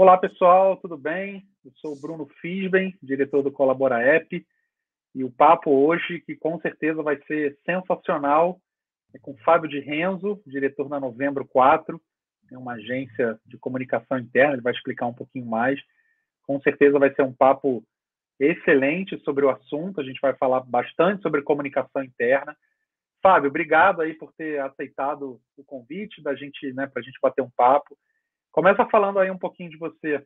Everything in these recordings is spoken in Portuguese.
Olá, pessoal, tudo bem? Eu sou o Bruno Fisben, diretor do Colabora App, e o papo hoje, que com certeza vai ser sensacional, é com Fábio de Renzo, diretor da Novembro 4, é uma agência de comunicação interna, ele vai explicar um pouquinho mais. Com certeza vai ser um papo excelente sobre o assunto, a gente vai falar bastante sobre comunicação interna. Fábio, obrigado aí por ter aceitado o convite da gente, né, para a gente bater um papo. Começa falando aí um pouquinho de você.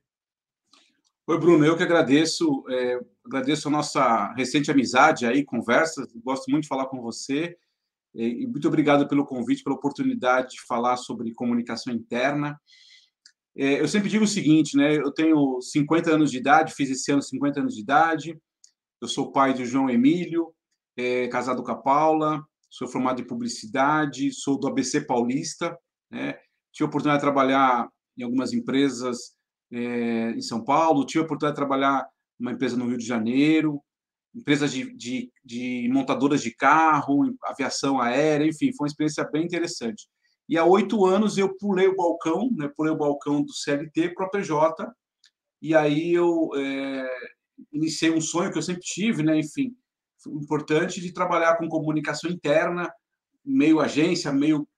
Oi, Bruno, eu que agradeço, agradeço a nossa recente amizade aí, conversas, gosto muito de falar com você, e muito obrigado pelo convite, pela oportunidade de falar sobre comunicação interna. Eu sempre digo o seguinte, né, eu tenho 50 anos de idade, fiz esse ano 50 anos de idade, eu sou pai do João Emílio, casado com a Paula, sou formado em publicidade, sou do ABC Paulista, né, tive a oportunidade de trabalhar em algumas empresas em São Paulo, tive a oportunidade de trabalhar numa empresa no Rio de Janeiro, empresas de montadoras de carro, aviação aérea, enfim, foi uma experiência bem interessante. E há 8 anos eu pulei o balcão, né, pulei o balcão do CLT para a PJ, e aí eu iniciei um sonho que eu sempre tive, né, enfim, importante de trabalhar com comunicação interna, meio agência, meio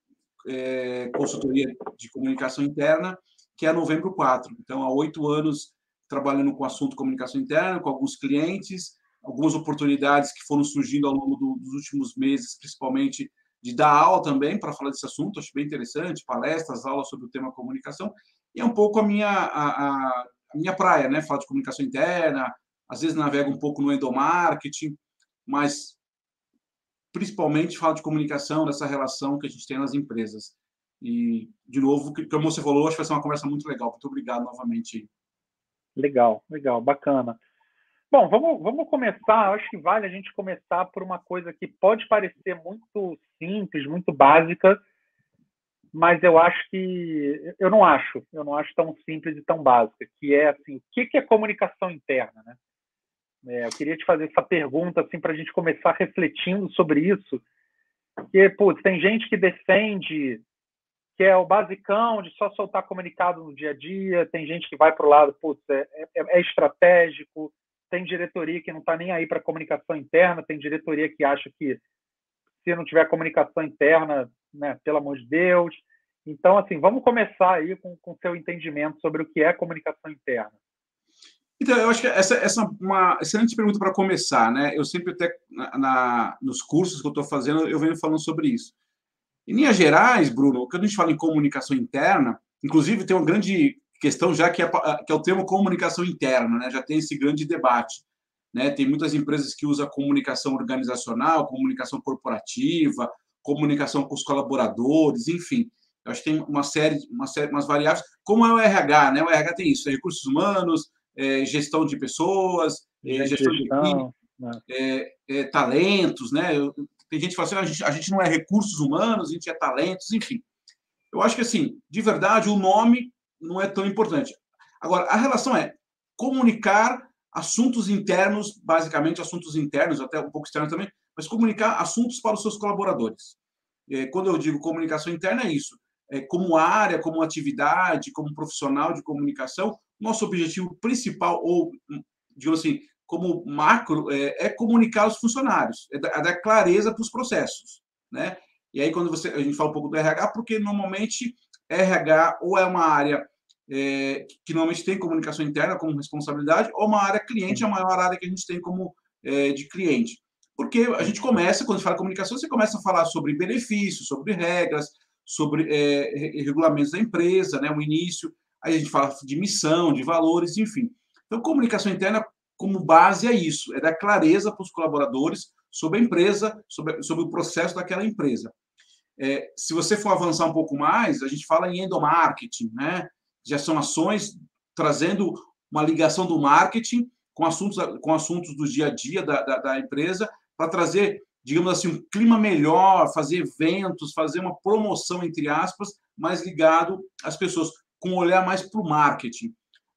consultoria de comunicação interna, que é a Novembro 4. Então, há 8 anos trabalhando com o assunto comunicação interna, com alguns clientes, algumas oportunidades que foram surgindo ao longo dos últimos meses, principalmente de dar aula também para falar desse assunto, acho bem interessante, palestras, aulas sobre o tema comunicação, e é um pouco a minha praia, né? Falar de comunicação interna, às vezes navego um pouco no endomarketing, mas principalmente fala de comunicação, dessa relação que a gente tem nas empresas. E, de novo, como você falou, acho que vai ser uma conversa muito legal. Muito obrigado novamente. Legal, legal, bacana. Bom, vamos começar. Acho que vale a gente começar por uma coisa que pode parecer muito simples, muito básica, mas eu acho que eu não acho tão simples e tão básica, que é assim, o que é comunicação interna, né? Eu queria te fazer essa pergunta assim para a gente começar refletindo sobre isso, porque putz, tem gente que defende que é o basicão de só soltar comunicado no dia a dia, tem gente que vai para o lado, putz, é estratégico, tem diretoria que não está nem aí para comunicação interna, tem diretoria que acha que se não tiver comunicação interna, né, pelo amor de Deus. Então, assim, vamos começar aí com o seu entendimento sobre o que é comunicação interna. Então, eu acho que essa é uma excelente pergunta para começar, né? Eu sempre até nos cursos que eu estou fazendo, eu venho falando sobre isso. Em linhas gerais, Bruno, quando a gente fala em comunicação interna, inclusive tem uma grande questão já que é o termo comunicação interna, né? Já tem esse grande debate, né? Tem muitas empresas que usam comunicação organizacional, comunicação corporativa, comunicação com os colaboradores, enfim. Eu acho que tem umas variáveis, como é o RH, né? O RH tem isso, recursos humanos, gestão de pessoas, gestão de equipe, né? Talentos, né? Tem gente que fala assim, a gente não é recursos humanos, a gente é talentos, enfim. Eu acho que, assim, de verdade, o nome não é tão importante. Agora, a relação é comunicar assuntos internos, basicamente assuntos internos, até um pouco externos também, mas comunicar assuntos para os seus colaboradores. Quando eu digo comunicação interna, é isso. Como área, como atividade, como profissional de comunicação, nosso objetivo principal, ou, digamos assim, como macro, é comunicar aos funcionários, é dar clareza para os processos, né? E aí, quando a gente fala um pouco do RH, porque normalmente RH ou é uma área que normalmente tem comunicação interna como responsabilidade, ou uma área cliente, a maior área que a gente tem como de cliente. Porque a gente começa, quando a gente fala comunicação, você começa a falar sobre benefícios, sobre regras, sobre regulamentos da empresa, né, o início, aí a gente fala de missão, de valores, enfim. Então, comunicação interna, como base, é isso, é dar clareza para os colaboradores sobre a empresa, sobre o processo daquela empresa. Se você for avançar um pouco mais, a gente fala em endomarketing, né? Já são ações trazendo uma ligação do marketing com assuntos do dia a dia da empresa para trazer, digamos assim, um clima melhor, fazer eventos, fazer uma promoção, entre aspas, mais ligado às pessoas, com um olhar mais para o marketing.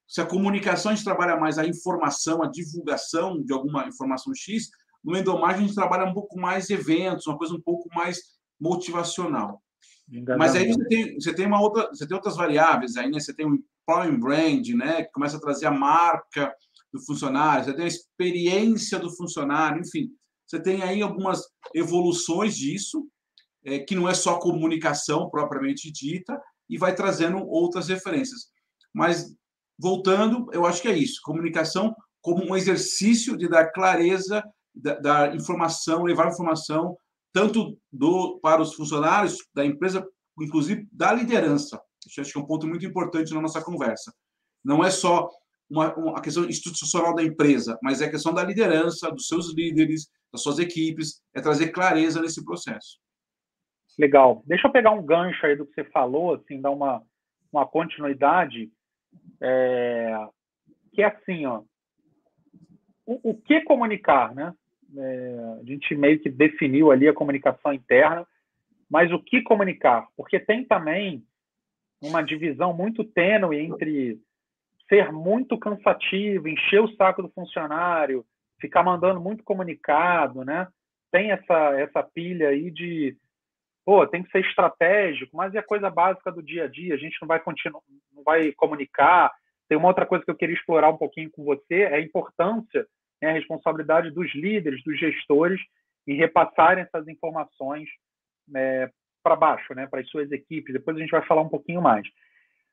Se a comunicação a gente trabalha mais a informação, a divulgação de alguma informação X, no endomarketing a gente trabalha um pouco mais eventos, uma coisa um pouco mais motivacional. de Mas aí engajamento. você tem outras variáveis aí, né? Você tem o employee brand, né? Que começa a trazer a marca do funcionário, você tem a experiência do funcionário, enfim, você tem aí algumas evoluções disso, que não é só comunicação propriamente dita, e vai trazendo outras referências. Mas, voltando, eu acho que é isso, comunicação como um exercício de dar clareza, da informação, levar informação tanto para os funcionários da empresa, inclusive da liderança. Isso acho que é um ponto muito importante na nossa conversa. Não é só a questão institucional da empresa, mas é a questão da liderança, dos seus líderes, das suas equipes, é trazer clareza nesse processo. Legal. Deixa eu pegar um gancho aí do que você falou, assim, dar uma continuidade, que é assim, ó, o que comunicar, né? A gente meio que definiu ali a comunicação interna, mas o que comunicar? Porque tem também uma divisão muito tênue entre ser muito cansativo, encher o saco do funcionário, ficar mandando muito comunicado, né? Tem essa pilha aí de, pô, tem que ser estratégico, mas é coisa básica do dia a dia, a gente não vai continuar, não vai comunicar. Tem uma outra coisa que eu queria explorar um pouquinho com você, é a importância, né, a responsabilidade dos líderes, dos gestores, em repassarem essas informações para baixo, né, para as suas equipes. Depois a gente vai falar um pouquinho mais.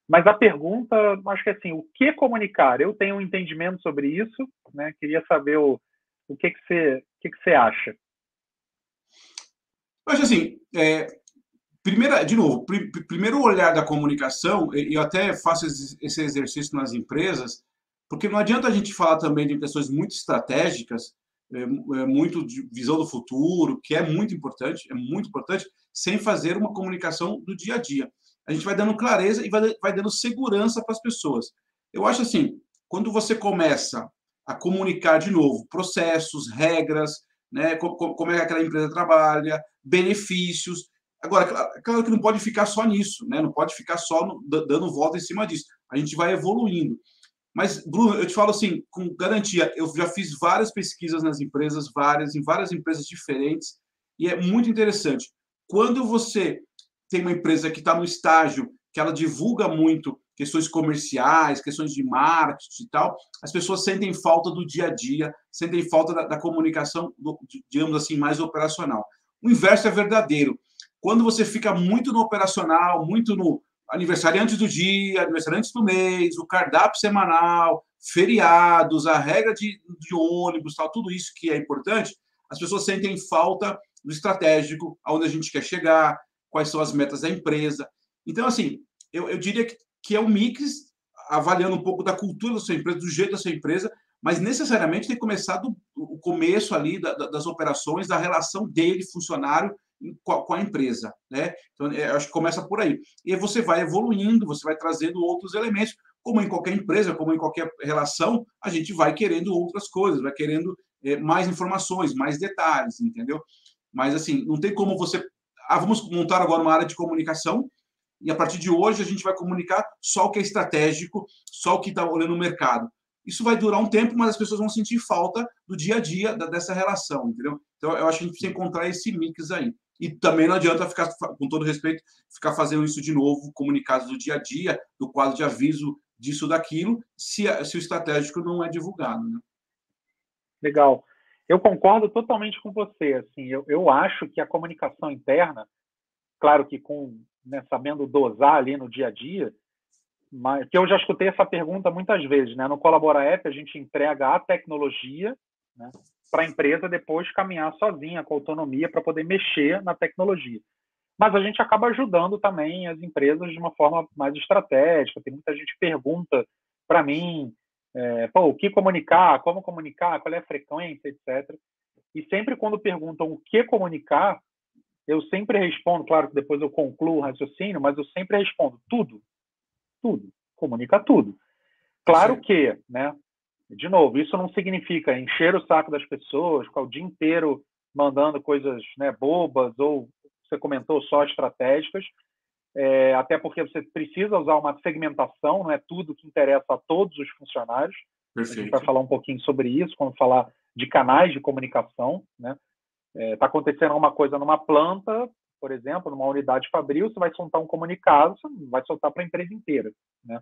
Mas a pergunta, acho que é assim, o que comunicar? Eu tenho um entendimento sobre isso, né? Queria saber o que você acha. Eu acho assim, de novo, primeiro olhar da comunicação, e eu até faço esse exercício nas empresas, porque não adianta a gente falar também de questões muito estratégicas, muito de visão do futuro, que é muito importante, sem fazer uma comunicação do dia a dia. A gente vai dando clareza e vai dando segurança para as pessoas. Eu acho assim, quando você começa a comunicar de novo processos, regras, né, como é que aquela empresa trabalha, benefícios. Agora, claro que não pode ficar só nisso, né? Não pode ficar só dando volta em cima disso. A gente vai evoluindo. Mas, Bruno, eu te falo assim, com garantia, eu já fiz várias pesquisas nas empresas, em várias empresas diferentes, e é muito interessante. Quando você tem uma empresa que está no estágio, que ela divulga muito questões comerciais, questões de marketing e tal, as pessoas sentem falta do dia a dia, sentem falta da comunicação, digamos assim, mais operacional. O inverso é verdadeiro. Quando você fica muito no operacional, muito no aniversariantes do dia, aniversariantes do mês, o cardápio semanal, feriados, a regra de ônibus, tal, tudo isso que é importante, as pessoas sentem falta do estratégico, aonde a gente quer chegar, quais são as metas da empresa. Então, assim, eu diria que é um mix, avaliando um pouco da cultura da sua empresa, do jeito da sua empresa, mas necessariamente tem que começar do começo ali das operações, da relação dele, funcionário, com a empresa, né? Então, acho que começa por aí. E aí você vai evoluindo, você vai trazendo outros elementos, como em qualquer empresa, como em qualquer relação, a gente vai querendo outras coisas, vai querendo mais informações, mais detalhes, entendeu? Mas, assim, não tem como você... vamos montar agora uma área de comunicação e, a partir de hoje, a gente vai comunicar só o que é estratégico, só o que está olhando no mercado. Isso vai durar um tempo, mas as pessoas vão sentir falta do dia a dia dessa relação, entendeu? Então, eu acho que a gente precisa encontrar esse mix aí. E também não adianta ficar, com todo respeito, ficar fazendo isso de novo, comunicados do dia a dia, do quadro de aviso disso, daquilo, se o estratégico não é divulgado, né? Legal. Eu concordo totalmente com você. Assim, eu acho que a comunicação interna, claro que né, sabendo dosar ali no dia a dia, mas que eu já escutei essa pergunta muitas vezes, né? No Colabora App a gente entrega a tecnologia, né, para a empresa depois caminhar sozinha com autonomia para poder mexer na tecnologia. Mas a gente acaba ajudando também as empresas de uma forma mais estratégica. Tem muita gente que pergunta para mim, o que comunicar, como comunicar, qual é a frequência, etc. E sempre quando perguntam o que comunicar, eu sempre respondo, claro que depois eu concluo o raciocínio, mas eu sempre respondo tudo, tudo, comunica tudo. Claro que, né, de novo, isso não significa encher o saco das pessoas, ficar o dia inteiro mandando coisas, né, bobas ou você comentou só estratégicas, até porque você precisa usar uma segmentação, não é tudo que interessa a todos os funcionários. Perfeito. A gente vai falar um pouquinho sobre isso quando falar de canais de comunicação, né? Está acontecendo alguma coisa numa planta, por exemplo, numa unidade fabril, você vai soltar um comunicado, você vai soltar para a empresa inteira, né?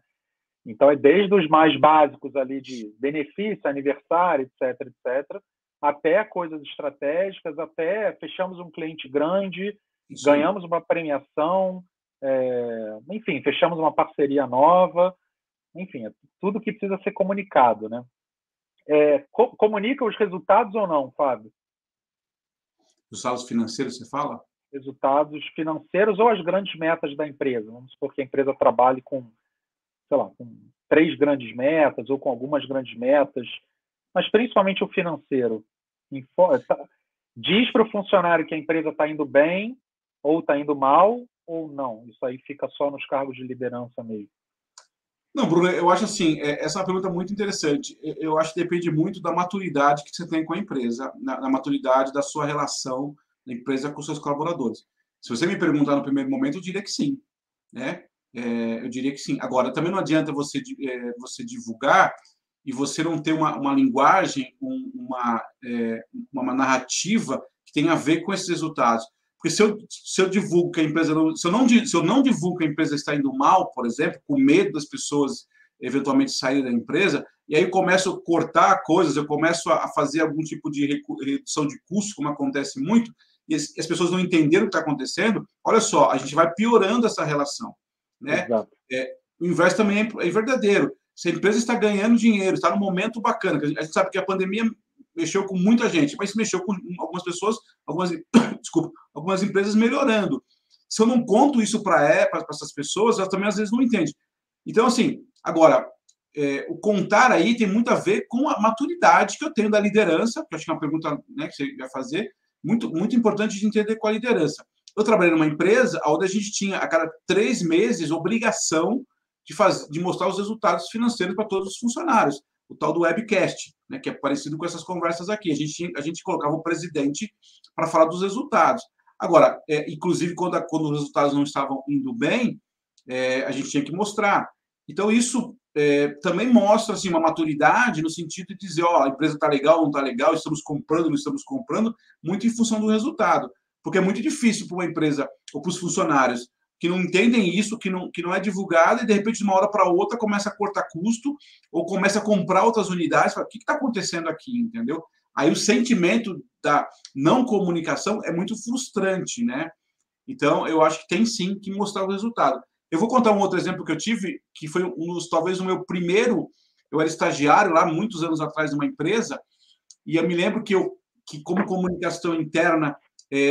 Então, é desde os mais básicos ali de benefício, aniversário, etc., etc., até coisas estratégicas, até fechamos um cliente grande, ganhamos uma premiação, enfim, fechamos uma parceria nova, enfim, é tudo que precisa ser comunicado, né? Comunica os resultados ou não, Fábio? Os resultados financeiros, você fala? Resultados financeiros ou as grandes metas da empresa. Vamos supor que a empresa trabalhe com, sei lá, com 3 grandes metas ou com algumas grandes metas, mas principalmente o financeiro. Diz para o funcionário que a empresa está indo bem ou está indo mal ou não. Isso aí fica só nos cargos de liderança mesmo. Não, Bruno, eu acho assim, essa é uma pergunta muito interessante. Eu acho que depende muito da maturidade que você tem com a empresa, na maturidade da sua relação da empresa com seus colaboradores. Se você me perguntar no primeiro momento, eu diria que sim, né? Eu diria que sim. Agora, também não adianta você divulgar e você não ter uma linguagem, uma narrativa que tenha a ver com esses resultados. Porque se eu divulgo que a empresa não, se eu não divulgo que a empresa está indo mal, por exemplo, com medo das pessoas eventualmente saírem da empresa, e aí eu começo a cortar coisas, eu começo a fazer algum tipo de redução de custos, como acontece muito, e as pessoas não entenderam o que está acontecendo, olha só, a gente vai piorando essa relação, né? O inverso também é verdadeiro. Se a empresa está ganhando dinheiro, está num momento bacana, a gente sabe que a pandemia mexeu com muita gente, mas mexeu com algumas pessoas, algumas empresas melhorando. Se eu não conto isso para essas pessoas, elas também às vezes não entendem. Então, assim, agora, o contar aí tem muito a ver com a maturidade que eu tenho da liderança, que eu acho que é uma pergunta, né, que você vai fazer, muito, muito importante de entender com a liderança. Eu trabalhei numa empresa onde a gente tinha, a cada 3 meses, obrigação de mostrar os resultados financeiros para todos os funcionários, o tal do webcast, né, que é parecido com essas conversas aqui. A gente colocava o presidente para falar dos resultados. Agora, inclusive, quando os resultados não estavam indo bem, a gente tinha que mostrar. Então, isso também mostra assim, uma maturidade no sentido de dizer, a empresa está legal, não está legal, estamos comprando, não estamos comprando, muito em função do resultado. Porque é muito difícil para uma empresa ou para os funcionários que não entendem isso, que não é divulgado, e de repente, de uma hora para outra, começa a cortar custo, ou começa a comprar outras unidades, fala, o que está acontecendo aqui, entendeu? Aí o sentimento da não comunicação é muito frustrante, né? Então, eu acho que tem sim que mostrar o resultado. Eu vou contar um outro exemplo que eu tive, que foi talvez o meu primeiro, eu era estagiário lá, muitos anos atrás, numa empresa, e eu me lembro que como comunicação interna,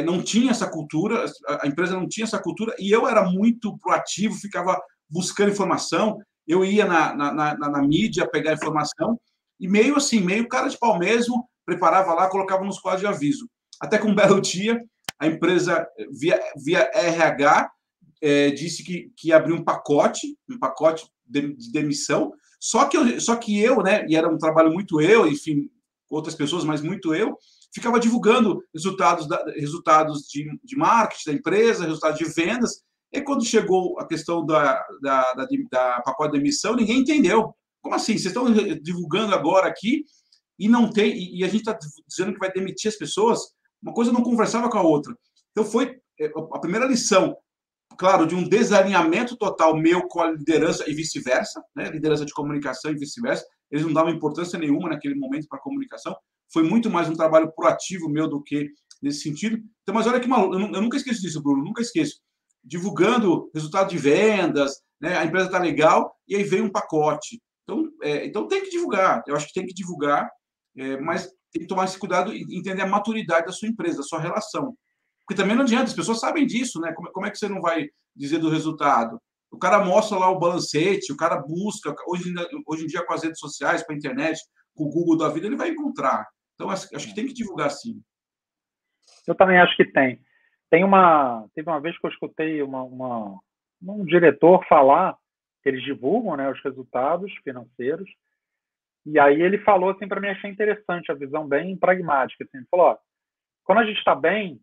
não tinha essa cultura, a empresa não tinha essa cultura, e eu era muito proativo, ficava buscando informação, eu ia na mídia pegar informação, e meio assim, meio cara de pau mesmo, preparava lá, colocava nos quadros de aviso. Até que um belo dia, a empresa, via RH, disse que ia abrir um pacote de demissão, só que eu, né, e era um trabalho muito eu, enfim, outras pessoas, mas muito eu, ficava divulgando resultados de marketing da empresa, resultados de vendas, e quando chegou a questão da pacote de demissão, ninguém entendeu. Como assim? Vocês estão divulgando agora aqui e não tem, e a gente está dizendo que vai demitir as pessoas? Uma coisa não conversava com a outra. Então foi a primeira lição, claro, de um desalinhamento total meu com a liderança e vice-versa, né? Liderança de comunicação e vice-versa. Eles não davam importância nenhuma naquele momento para a comunicação. Foi muito mais um trabalho proativo meu do que nesse sentido. Então, mas olha que maluco, eu nunca esqueço disso, Bruno, nunca esqueço. Divulgando resultado de vendas, né? A empresa está legal, e aí veio um pacote. Então tem que divulgar, eu acho que tem que divulgar, mas tem que tomar esse cuidado e entender a maturidade da sua empresa, da sua relação. Porque também não adianta, as pessoas sabem disso, né? Como é que você não vai dizer do resultado? O cara mostra lá o balancete, o cara busca, hoje em dia com as redes sociais, com a internet, com o Google da vida, ele vai encontrar. Então, acho que tem que divulgar sim. Eu também acho que tem. Teve uma vez que eu escutei um diretor falar que eles divulgam, né, os resultados financeiros, e aí ele falou assim para mim, achei interessante, a visão bem pragmática. Assim, ele falou, quando a gente está bem,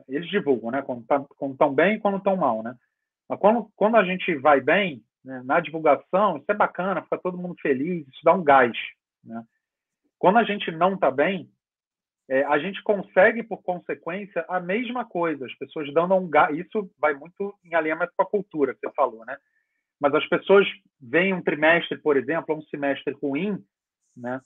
eles divulgam, né, quando estão bem e quando estão mal, né? Mas quando a gente vai bem, né, na divulgação, isso é bacana, fica todo mundo feliz, isso dá um gás, né? Quando a gente não está bem, a gente consegue, por consequência, a mesma coisa. As pessoas dando um gás. Isso vai muito em alinhamento com a cultura que você falou, né? Mas as pessoas veem um trimestre, por exemplo, um semestre ruim, né?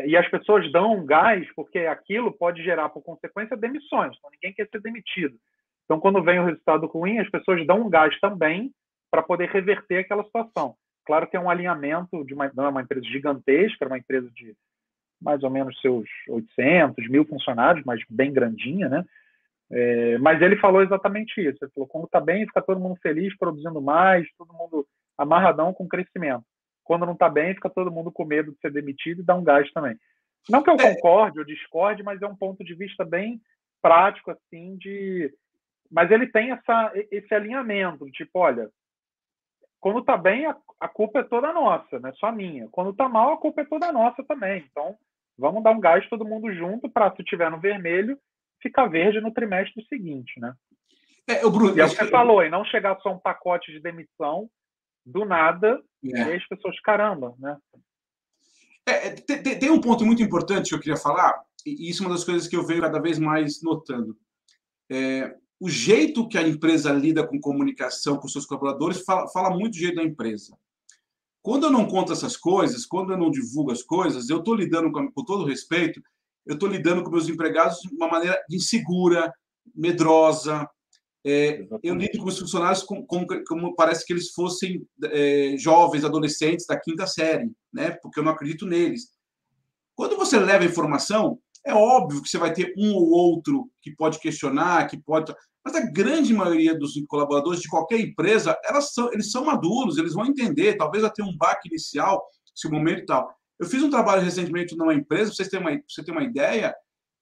E as pessoas dão um gás porque aquilo pode gerar, por consequência, demissões. Então, ninguém quer ser demitido. Então, quando vem o resultado ruim, as pessoas dão um gás também para poder reverter aquela situação. Claro que é um alinhamento não é uma empresa gigantesca, é uma empresa de mais ou menos seus 800, 1.000 funcionários, mas bem grandinha, né? Mas ele falou exatamente isso. Ele falou, quando está bem, fica todo mundo feliz, produzindo mais, todo mundo amarradão com crescimento. Quando não está bem, fica todo mundo com medo de ser demitido e dá um gás também. Não que eu concorde ou discorde, mas é um ponto de vista bem prático, assim, Mas ele tem esse alinhamento, tipo, olha, quando está bem, a culpa é toda nossa, não é só minha. Quando está mal, a culpa é toda nossa também. Então, vamos dar um gás todo mundo junto para, se estiver no vermelho, ficar verde no trimestre seguinte, né? Bruno, e é o que você falou, e não chegar só um pacote de demissão do nada, e aí as pessoas, caramba, né? Tem um ponto muito importante que eu queria falar, e isso é uma das coisas que eu venho cada vez mais notando. O jeito que a empresa lida com comunicação com seus colaboradores fala muito do jeito da empresa. Quando eu não conto essas coisas, quando eu não divulgo as coisas, eu estou lidando, com todo respeito, eu estou lidando com meus empregados de uma maneira insegura, medrosa. Eu lido com os funcionários como parece que eles fossem jovens, adolescentes da quinta série, né? Porque eu não acredito neles. Quando você leva informação, é óbvio que você vai ter um ou outro que pode questionar, mas a grande maioria dos colaboradores de qualquer empresa, eles são maduros, eles vão entender, talvez até um baque inicial, se o momento e tal. Eu fiz um trabalho recentemente numa empresa, para você ter uma ideia,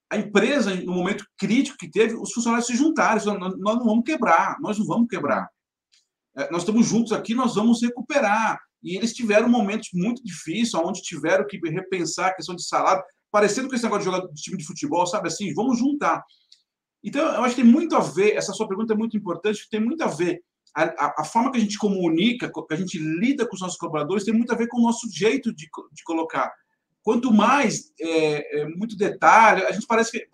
a empresa, no momento crítico que teve, os funcionários se juntaram, nós não vamos quebrar, nós não vamos quebrar. Nós estamos juntos aqui, nós vamos recuperar. E eles tiveram momentos muito difíceis, onde tiveram que repensar a questão de salário, parecendo com esse negócio de jogar de time de futebol, sabe assim? Vamos juntar. Então, eu acho que tem muito a ver, essa sua pergunta é muito importante, tem muito a ver, a forma que a gente comunica, que a gente lida com os nossos colaboradores, tem muito a ver com o nosso jeito de colocar. Quanto mais muito detalhe, a gente parece que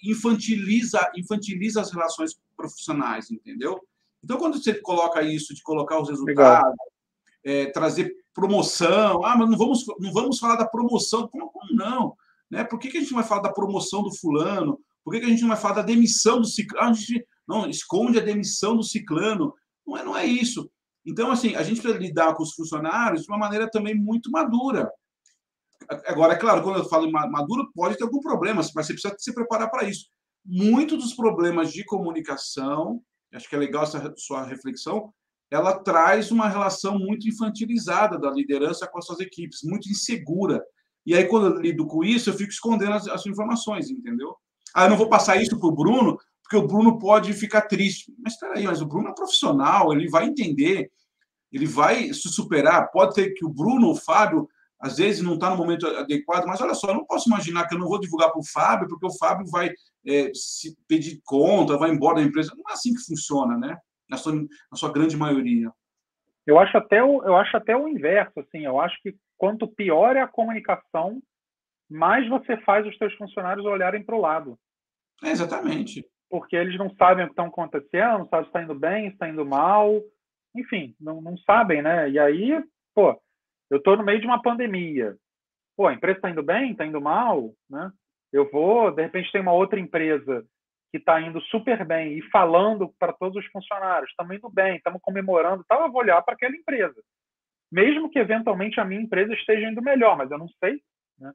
infantiliza as relações profissionais, entendeu? Então, quando você coloca isso, de colocar os resultados, trazer promoção, mas não vamos falar da promoção, como não? Né? Por que a gente vai falar da promoção do fulano? Por que a gente não vai falar da demissão do ciclano? A gente não esconde a demissão do ciclano. Não é isso. Então, assim, a gente precisa lidar com os funcionários de uma maneira também muito madura. Agora, é claro, quando eu falo maduro, pode ter algum problema, mas você precisa se preparar para isso. Muitos dos problemas de comunicação, acho que é legal essa sua reflexão, ela traz uma relação muito infantilizada da liderança com as suas equipes, muito insegura. E aí, quando eu lido com isso, eu fico escondendo as informações, entendeu? Eu não vou passar isso para o Bruno, porque o Bruno pode ficar triste. Mas espera aí, o Bruno é profissional, ele vai entender, ele vai se superar. Pode ter que o Bruno, o Fábio, às vezes não está no momento adequado, mas olha só, eu não posso imaginar que eu não vou divulgar para o Fábio, porque o Fábio vai se pedir conta, vai embora da empresa. Não é assim que funciona, né? Na sua grande maioria. Eu acho até o inverso, assim. Eu acho que quanto pior é a comunicação, mais você faz os seus funcionários olharem para o lado. Exatamente. Porque eles não sabem o que está acontecendo, não sabem se está indo bem, se está indo mal, enfim, não sabem, né? E aí, pô, eu estou no meio de uma pandemia. Pô, a empresa está indo bem, está indo mal, né? De repente tem uma outra empresa que está indo super bem e falando para todos os funcionários, estamos indo bem, estamos comemorando, eu vou olhar para aquela empresa. Mesmo que eventualmente a minha empresa esteja indo melhor, mas eu não sei, né?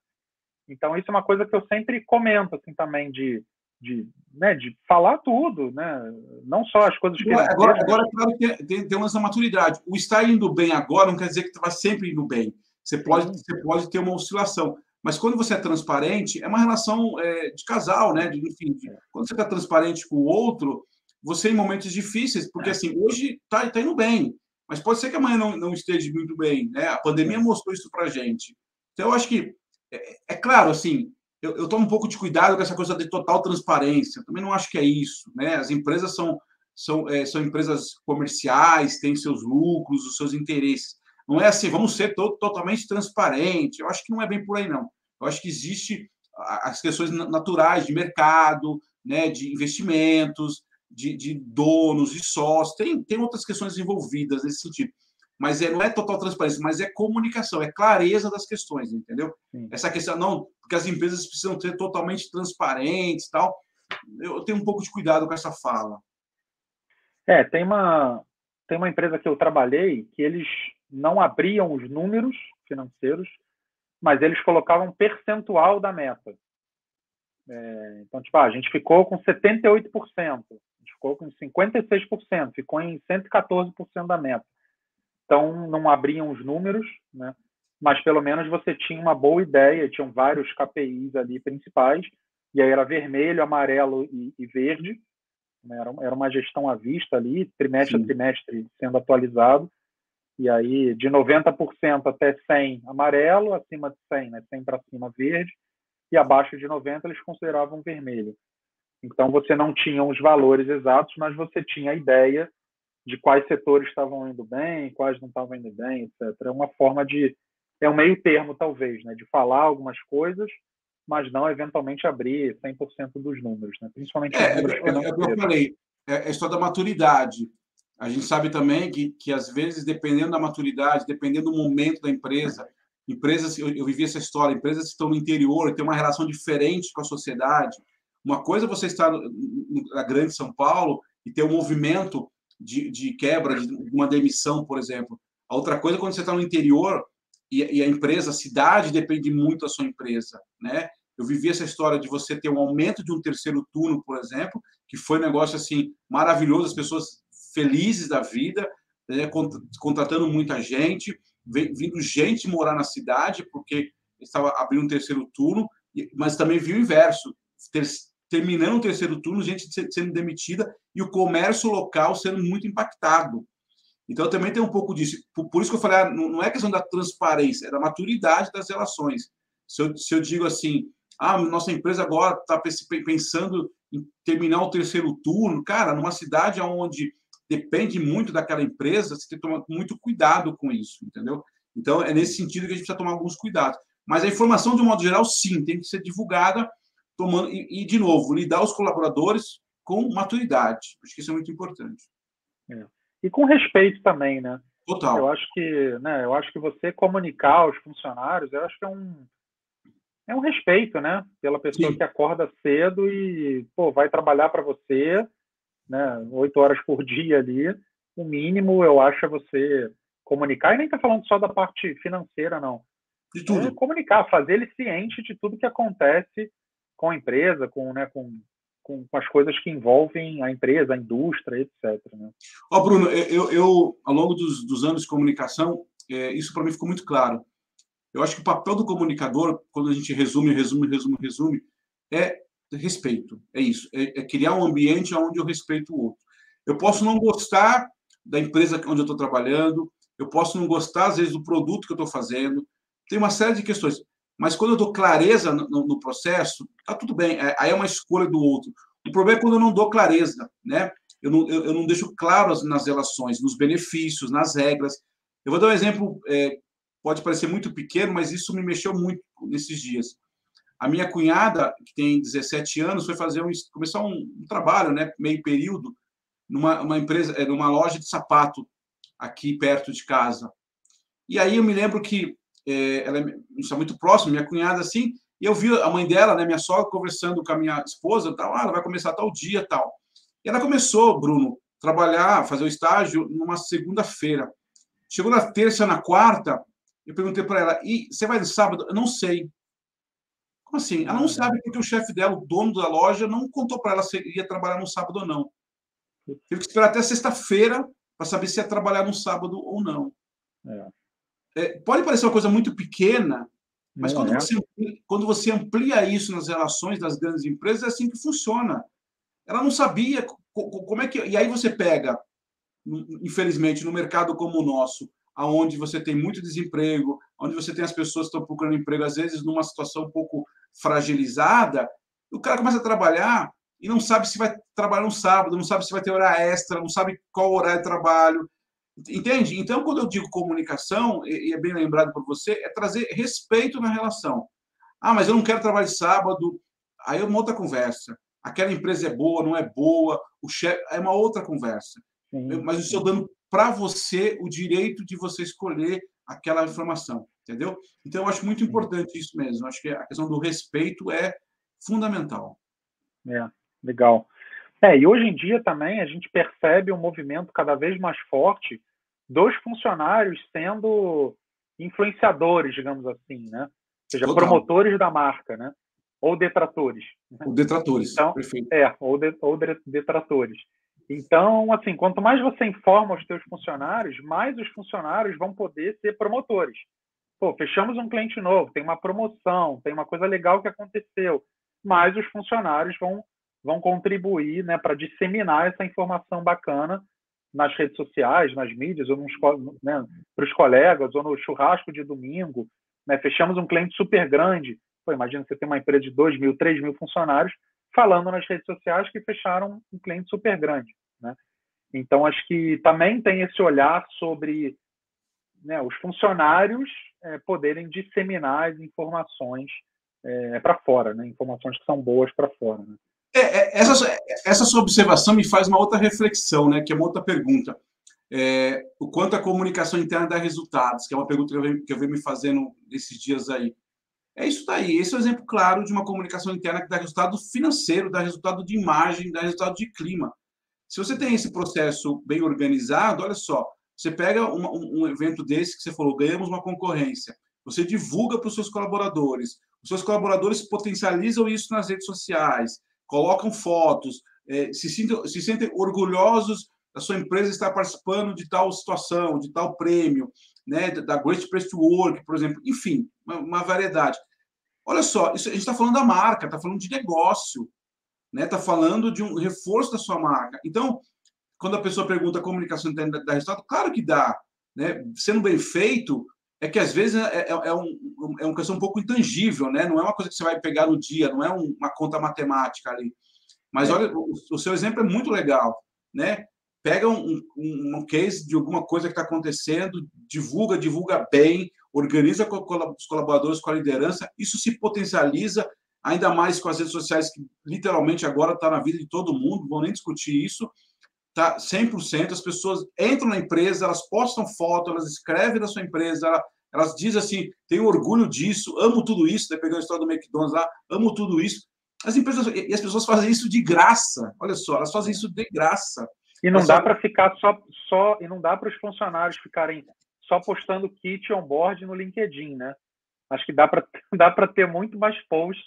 Então isso é uma coisa que eu sempre comento assim também de falar tudo, né? Não só as coisas que agora claro, tem uma maturidade. O estar indo bem agora não quer dizer que você vai sempre indo bem. Você pode ter uma oscilação. Mas quando você é transparente, é uma relação de casal, né? Enfim, quando você está transparente com o outro, você em momentos difíceis, porque assim, hoje está indo bem, mas pode ser que amanhã não esteja muito bem, né? A pandemia mostrou isso para a gente. Então, eu acho que, é claro, assim, eu tomo um pouco de cuidado com essa coisa de total transparência. Também não acho que é isso, né? As empresas são empresas comerciais, têm seus lucros, os seus interesses. Não é assim, vamos ser totalmente transparente. Eu acho que não é bem por aí, não. Eu acho que existe as questões naturais de mercado, né, de investimentos, de donos, de sócios, tem outras questões envolvidas nesse sentido. Mas não é total transparência, mas é comunicação, é clareza das questões, entendeu? Sim. Essa questão, não, porque as empresas precisam ser totalmente transparentes e tal. Eu tenho um pouco de cuidado com essa fala. Tem uma empresa que eu trabalhei que eles não abriam os números financeiros, mas eles colocavam da meta. Então, tipo, a gente ficou com 78%, a gente ficou com 56%, ficou em 114% da meta. Então, não abriam os números, né? Mas pelo menos você tinha uma boa ideia, tinham vários KPIs ali principais, e aí era vermelho, amarelo e verde, né? Era uma gestão à vista ali, trimestre a trimestre sendo atualizado, e aí de 90% até 100 amarelo, acima de 100, né? 100 para cima verde, e abaixo de 90 eles consideravam vermelho. Então você não tinha os valores exatos, mas você tinha a ideia de quais setores estavam indo bem, quais não estavam indo bem, etc. É uma forma é um meio termo, talvez, né? De falar algumas coisas, mas não eventualmente abrir 100% dos números, né? Principalmente os números financeiros. É o que eu falei, é a história da maturidade. A gente sabe também que às vezes, dependendo da maturidade, dependendo do momento da empresa, eu vivi essa história, empresas que estão no interior, têm uma relação diferente com a sociedade. Uma coisa é você estar na grande São Paulo e ter um movimento de quebra, de uma demissão, por exemplo. A outra coisa é quando você está no interior e a empresa, a cidade depende muito da sua empresa, né? Eu vivi essa história de você ter um aumento de um terceiro turno, por exemplo, que foi um negócio assim maravilhoso, as pessoas felizes da vida, né, contratando muita gente, vindo gente morar na cidade, porque estava abrindo um terceiro turno, mas também vi o inverso, terminando o terceiro turno, gente sendo demitida e o comércio local sendo muito impactado. Então, também tem um pouco disso. Por isso que eu falei, não é questão da transparência, é da maturidade das relações. Se eu digo assim, nossa empresa agora está pensando em terminar o terceiro turno, cara, numa cidade onde depende muito daquela empresa, você tem que tomar muito cuidado com isso, entendeu? Então, é nesse sentido que a gente precisa tomar alguns cuidados. Mas a informação, de um modo geral, sim, tem que ser divulgada, de novo, lidar os colaboradores com maturidade. Acho que isso é muito importante. E com respeito também, né? Total. Eu acho que você comunicar aos funcionários, eu acho que é um respeito, né? Pela pessoa que acorda cedo e vai trabalhar para você, né? 8 horas por dia ali. O mínimo, eu acho, é você comunicar. E nem está falando só da parte financeira, não. De tudo. Comunicar, fazer ele ciente de tudo que acontece com a empresa, com as coisas que envolvem a empresa, a indústria, etc. Né? Bruno, eu ao longo dos anos de comunicação, isso para mim ficou muito claro. Eu acho que o papel do comunicador, quando a gente resume, é respeito. É isso. É criar um ambiente onde eu respeito o outro. Eu posso não gostar da empresa onde eu estou trabalhando, eu posso não gostar, às vezes, do produto que eu estou fazendo. Tem uma série de questões. Mas quando eu dou clareza no processo, tá tudo bem. Aí é uma escolha do outro. O problema é quando eu não dou clareza, né? Eu não deixo claro nas relações, nos benefícios, nas regras. Eu vou dar um exemplo, pode parecer muito pequeno, mas isso me mexeu muito nesses dias. A minha cunhada, que tem 17 anos, foi começar um trabalho, né, meio período, numa empresa, numa loja de sapato aqui perto de casa. E aí eu me lembro que ela está muito próxima, minha cunhada, assim, e eu vi a mãe dela, né, minha sogra, conversando com a minha esposa, tal, ela vai começar tal dia, tal. E ela começou, Bruno, trabalhar, fazer o estágio numa segunda-feira. Chegou na terça, na quarta, eu perguntei para ela, e você vai no sábado? Eu não sei. Como assim? Ela não sabe porque o chefe dela, o dono da loja, não contou para ela se ia trabalhar no sábado ou não. Teve que esperar até sexta-feira para saber se ia trabalhar no sábado ou não. Pode parecer uma coisa muito pequena, mas quando você amplia isso nas relações das grandes empresas, é assim que funciona. Ela não sabia como é que... E aí você pega, infelizmente, no mercado como o nosso, onde você tem muito desemprego, onde você tem as pessoas que estão procurando emprego, às vezes numa situação um pouco fragilizada, o cara começa a trabalhar e não sabe se vai trabalhar no sábado, não sabe se vai ter hora extra, não sabe qual horário de trabalho. Entende? Então, quando eu digo comunicação, e é bem lembrado por você, é trazer respeito na relação. Ah, mas eu não quero trabalhar de sábado. Aí é uma outra conversa. Aquela empresa é boa, não é boa, o chefe é uma outra conversa. Sim, Mas eu estou dando para você o direito de você escolher aquela informação, entendeu? Então, eu acho muito sim. importante isso mesmo. Eu acho que a questão do respeito é fundamental. É, legal. E hoje em dia também a gente percebe um movimento cada vez mais forte dos funcionários sendo influenciadores, digamos assim, né? Ou seja, Total. promotores da marca, né? Ou detratores, né? Os detratores, Então, perfeito. detratores. Então, assim, quanto mais você informa os seus funcionários, mais os funcionários vão poder ser promotores. Pô, fechamos um cliente novo, tem uma promoção, tem uma coisa legal que aconteceu, mas os funcionários vão contribuir, né, para disseminar essa informação bacana nas redes sociais, nas mídias, ou né, para os colegas, ou no churrasco de domingo. Né, fechamos um cliente super grande. Pô, imagina você tem uma empresa de 2.000, 3.000 funcionários falando nas redes sociais que fecharam um cliente super grande. Né? Então, acho que também tem esse olhar sobre, né, os funcionários poderem disseminar as informações para fora, né, informações que são boas para fora. Né? Essa sua observação me faz uma outra reflexão, né, que é uma outra pergunta. O quanto a comunicação interna dá resultados, que é uma pergunta que eu venho me fazendo esses dias aí. É isso daí. Esse é um exemplo claro de uma comunicação interna que dá resultado financeiro, dá resultado de imagem, dá resultado de clima. Se você tem esse processo bem organizado, olha só, você pega um evento desse que você falou, ganhamos uma concorrência, você divulga para os seus colaboradores potencializam isso nas redes sociais, colocam fotos, se sentem orgulhosos da sua empresa estar participando de tal situação, de tal prêmio, né, da Great Place to Work, por exemplo, enfim, uma variedade. Olha só, isso, a gente está falando da marca, está falando de negócio, né? Está falando de um reforço da sua marca. Então, quando a pessoa pergunta a comunicação interna dá resultado, claro que dá. Né? Sendo bem feito, é que às vezes é uma questão um pouco intangível, né? Não é uma coisa que você vai pegar no dia, não é uma conta matemática ali. Mas olha, o seu exemplo é muito legal, né? Pega um case de alguma coisa que está acontecendo, divulga bem, organiza com os colaboradores, com a liderança, isso se potencializa, ainda mais com as redes sociais, que literalmente agora está na vida de todo mundo, não vou nem discutir isso, tá 100%, as pessoas entram na empresa, elas postam foto, elas escrevem da sua empresa, elas dizem assim, tenho orgulho disso, amo tudo isso, né, pegando a história do McDonald's lá, amo tudo isso. As empresas e as pessoas fazem isso de graça, olha só, elas fazem isso de graça. E não dá para ficar só e não dá para os funcionários ficarem só postando kit on-board no LinkedIn, né? Acho que dá para dá para ter muito mais post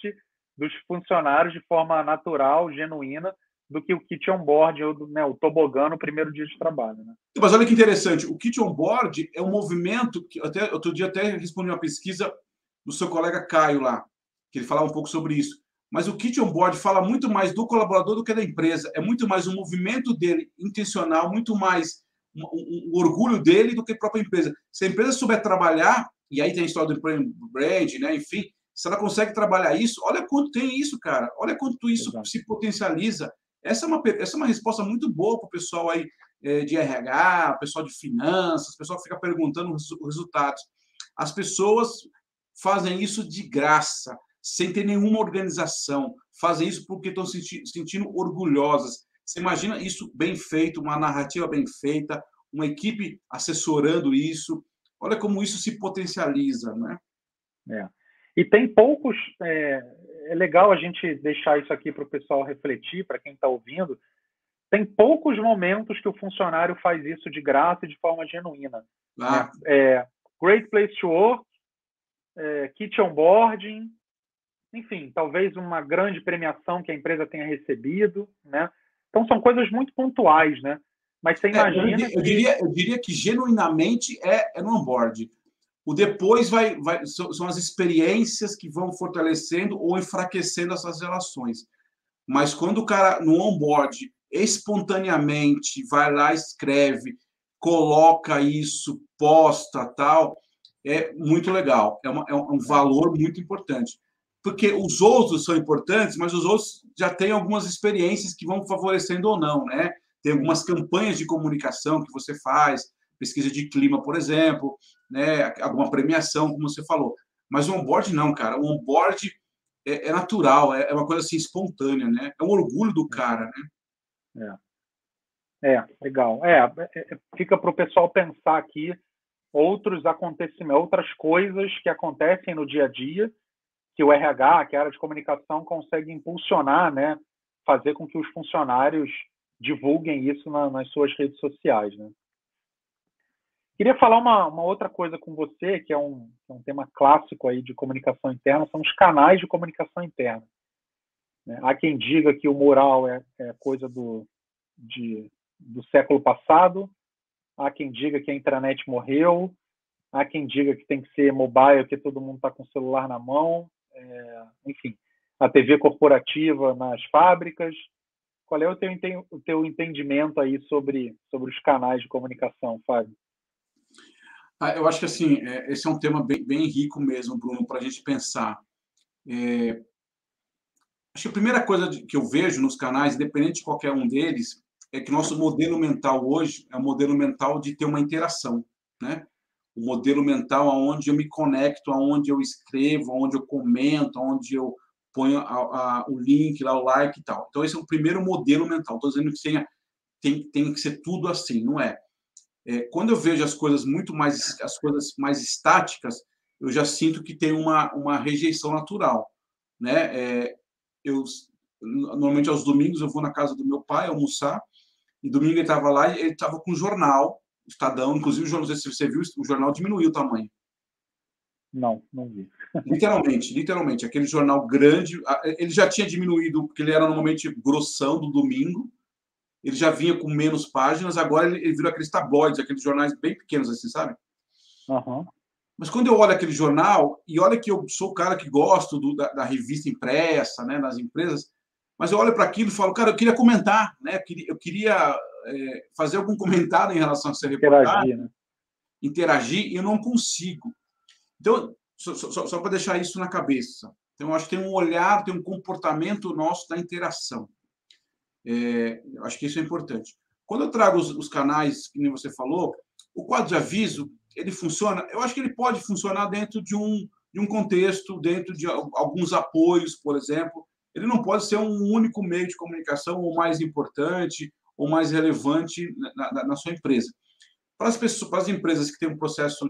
dos funcionários de forma natural, genuína, do que o kit on-board ou né, o tobogã no primeiro dia de trabalho. Né? Mas olha que interessante, o kit on-board é um movimento que até outro dia até respondi uma pesquisa do seu colega Caio lá, que ele falava um pouco sobre isso. Mas o kit on-board fala muito mais do colaborador do que da empresa. É muito mais um movimento dele intencional, muito mais um orgulho dele do que a própria empresa. Se a empresa souber trabalhar, e aí tem a história do brand, né? Enfim, se ela consegue trabalhar isso, olha quanto tem isso, cara. Olha quanto isso Exato. se potencializa. Essa é uma resposta muito boa para o pessoal aí de RH, pessoal de finanças, pessoal que fica perguntando os resultados. As pessoas fazem isso de graça, sem ter nenhuma organização, fazem isso porque estão se sentindo orgulhosas. Você imagina isso bem feito, uma narrativa bem feita, uma equipe assessorando isso. Olha como isso se potencializa, né? E tem poucos. É legal a gente deixar isso aqui para o pessoal refletir, para quem está ouvindo. Tem poucos momentos que o funcionário faz isso de graça e de forma genuína. Ah. Né? Great Place to Work, kit onboarding, enfim, talvez uma grande premiação que a empresa tenha recebido, né? Então são coisas muito pontuais, né? Mas você imagina eu diria que genuinamente é no onboard. O depois são as experiências que vão fortalecendo ou enfraquecendo essas relações. Mas quando o cara no onboard espontaneamente vai lá, escreve, coloca isso, posta, tal, é muito legal. É um valor muito importante. Porque os outros são importantes, mas os outros já têm algumas experiências que vão favorecendo ou não, né? Tem algumas campanhas de comunicação que você faz, pesquisa de clima, por exemplo, né? Alguma premiação, como você falou. Mas o onboard não, cara. O onboard é natural, é uma coisa assim espontânea, né? É um orgulho do cara, né? Legal. Fica para o pessoal pensar aqui outros acontecimentos, outras coisas que acontecem no dia a dia, que o RH, que a área de comunicação, consegue impulsionar, né? Fazer com que os funcionários divulguem isso nas suas redes sociais, né? Queria falar uma outra coisa com você, que é um tema clássico aí de comunicação interna, são os canais de comunicação interna, né? Há quem diga que o mural é coisa do século passado, há quem diga que a intranet morreu, há quem diga que tem que ser mobile, que todo mundo está com o celular na mão, enfim, a TV corporativa nas fábricas. Qual é o teu entendimento aí sobre os canais de comunicação, Fábio? Eu acho que assim, esse é um tema bem rico mesmo, Bruno, para a gente pensar. Acho que a primeira coisa que eu vejo nos canais, independente de qualquer um deles, é que nosso modelo mental hoje é um modelo mental de ter uma interação, né? O modelo mental onde eu me conecto, onde eu escrevo, onde eu comento, onde eu ponho o link, lá o like e tal. Então, esse é o primeiro modelo mental. Estou dizendo que tem que ser tudo assim, não é? Quando eu vejo as coisas mais estáticas, eu já sinto que tem uma rejeição natural, né? Normalmente aos domingos eu vou na casa do meu pai almoçar, e domingo ele estava lá e ele estava com um jornal, Estadão, inclusive o jornal, não sei se você viu, o jornal diminuiu o tamanho. Não vi. Literalmente, aquele jornal grande, ele já tinha diminuído, porque ele era normalmente grossão do domingo, ele já vinha com menos páginas, agora ele virou aqueles tabloides, aqueles jornais bem pequenos assim, sabe? Uhum. Mas quando eu olho aquele jornal, e olha que eu sou o cara que gosto da revista impressa, né, das empresas, mas eu olho para aquilo e falo, cara, eu queria comentar, né? Eu queria fazer algum comentário em relação a essa reportagem, Né? Interagir, e eu não consigo. Então, só para deixar isso na cabeça. Então, eu acho que tem um olhar, tem um comportamento nosso da interação. Eu acho que isso é importante. Quando eu trago os canais, que nem você falou, o quadro de aviso, ele funciona? Eu acho que ele pode funcionar dentro de um contexto, dentro de alguns apoios, por exemplo. Ele não pode ser um único meio de comunicação, ou mais importante, ou mais relevante na sua empresa. Para as empresas que têm um processo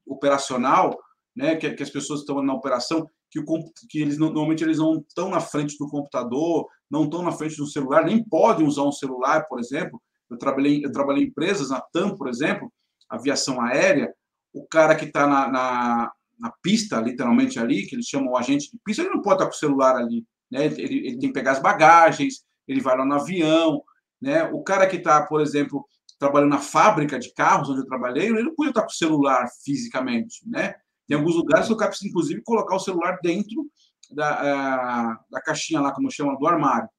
operacional, né, que as pessoas estão na operação, que eles normalmente eles não estão na frente do computador, não estão na frente do celular, nem podem usar um celular, por exemplo. Eu trabalhei em empresas, na TAM, por exemplo, aviação aérea, o cara que está na pista, literalmente ali, que eles chamam o agente de pista, ele não pode estar com o celular ali, né? Ele tem que pegar as bagagens, ele vai lá no avião, né? O cara que está, por exemplo, trabalhando na fábrica de carros, onde eu trabalhei, ele não podia estar com o celular fisicamente, né? Tem alguns lugares que o cara precisa, inclusive, colocar o celular dentro da caixinha lá, como chama, do armário.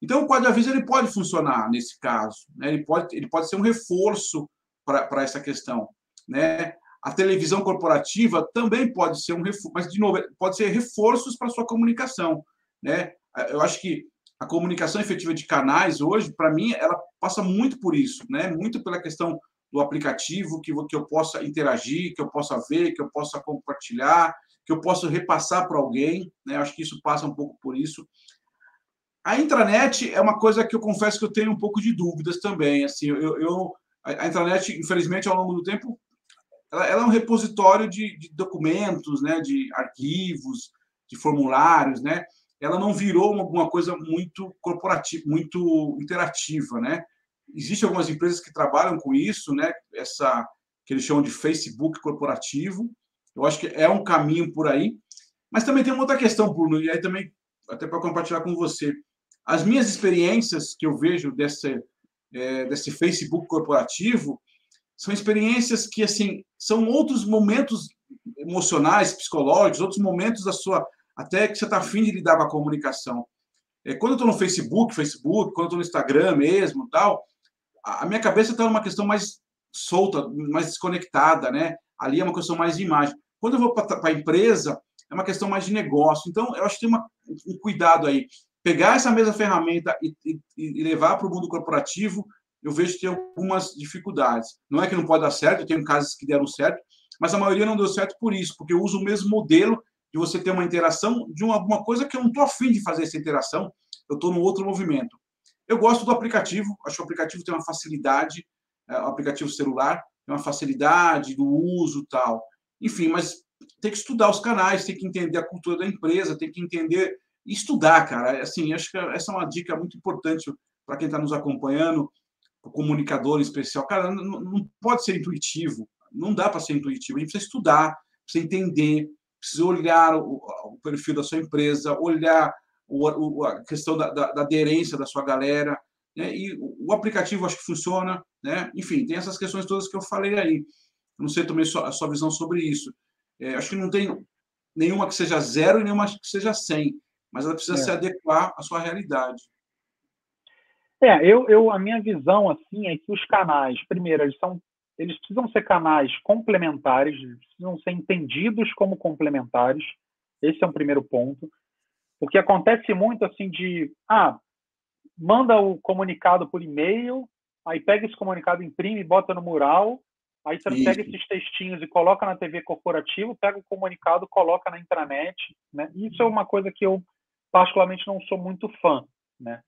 Então, o quadro de aviso ele pode funcionar nesse caso, né? Ele pode ser um reforço para essa questão, né? A televisão corporativa também pode ser um reforço, mas, de novo, pode ser reforços para a sua comunicação, né? Eu acho que a comunicação efetiva de canais, hoje, para mim, ela passa muito por isso, né? Muito pela questão do aplicativo, que eu possa interagir, que eu possa ver, que eu possa compartilhar, que eu possa repassar para alguém, né? Eu acho que isso passa um pouco por isso. A intranet é uma coisa que eu confesso que eu tenho um pouco de dúvidas também. Assim, a intranet, infelizmente, ao longo do tempo, ela é um repositório de documentos, né, de arquivos, de formulários, né? Ela não virou alguma coisa muito corporativa, muito interativa, né? Existem algumas empresas que trabalham com isso, né? Que eles chamam de Facebook corporativo. Eu acho que é um caminho por aí. Mas também tem uma outra questão, Bruno, e aí também, até para compartilhar com você. As minhas experiências que eu vejo desse Facebook corporativo são experiências que, assim, são outros momentos emocionais, psicológicos, outros momentos até que você está afim de lidar com a comunicação. Quando eu estou no Facebook, quando eu estou no Instagram mesmo, tal, a minha cabeça está numa questão mais solta, mais desconectada, né? Ali é uma questão mais de imagem. Quando eu vou para a empresa, é uma questão mais de negócio. Então, eu acho que tem um cuidado aí. Pegar essa mesma ferramenta e levar para o mundo corporativo, eu vejo que tem algumas dificuldades. Não é que não pode dar certo, eu tenho casos que deram certo, mas a maioria não deu certo por isso, porque eu uso o mesmo modelo de você ter uma interação de alguma coisa que eu não estou afim de fazer essa interação, eu estou num outro movimento. Eu gosto do aplicativo, acho que o aplicativo tem uma facilidade, o aplicativo celular tem uma facilidade do uso e tal. Enfim, mas tem que estudar os canais, tem que entender a cultura da empresa, tem que entender e estudar, cara. Assim, acho que essa é uma dica muito importante para quem está nos acompanhando, o comunicador em especial. Cara, não pode ser intuitivo, não dá para ser intuitivo, a gente precisa estudar, precisa entender, precisa olhar o perfil da sua empresa, olhar a questão da aderência da sua galera, né? E o aplicativo acho que funciona, né? Enfim, tem essas questões todas que eu falei aí. Eu não sei também a sua visão sobre isso. Acho que não tem nenhuma que seja 0 e nenhuma que seja 100, mas ela precisa se adequar à sua realidade. A minha visão assim é que os canais, primeiro, eles precisam ser canais complementares, eles precisam ser entendidos como complementares. Esse é um primeiro ponto. Porque acontece muito assim de, manda o comunicado por e-mail, aí pega esse comunicado, imprime, bota no mural, aí você pega esses textinhos e coloca na TV corporativa, pega o comunicado, coloca na intranet, né? Isso é uma coisa que eu particularmente não sou muito fã, né?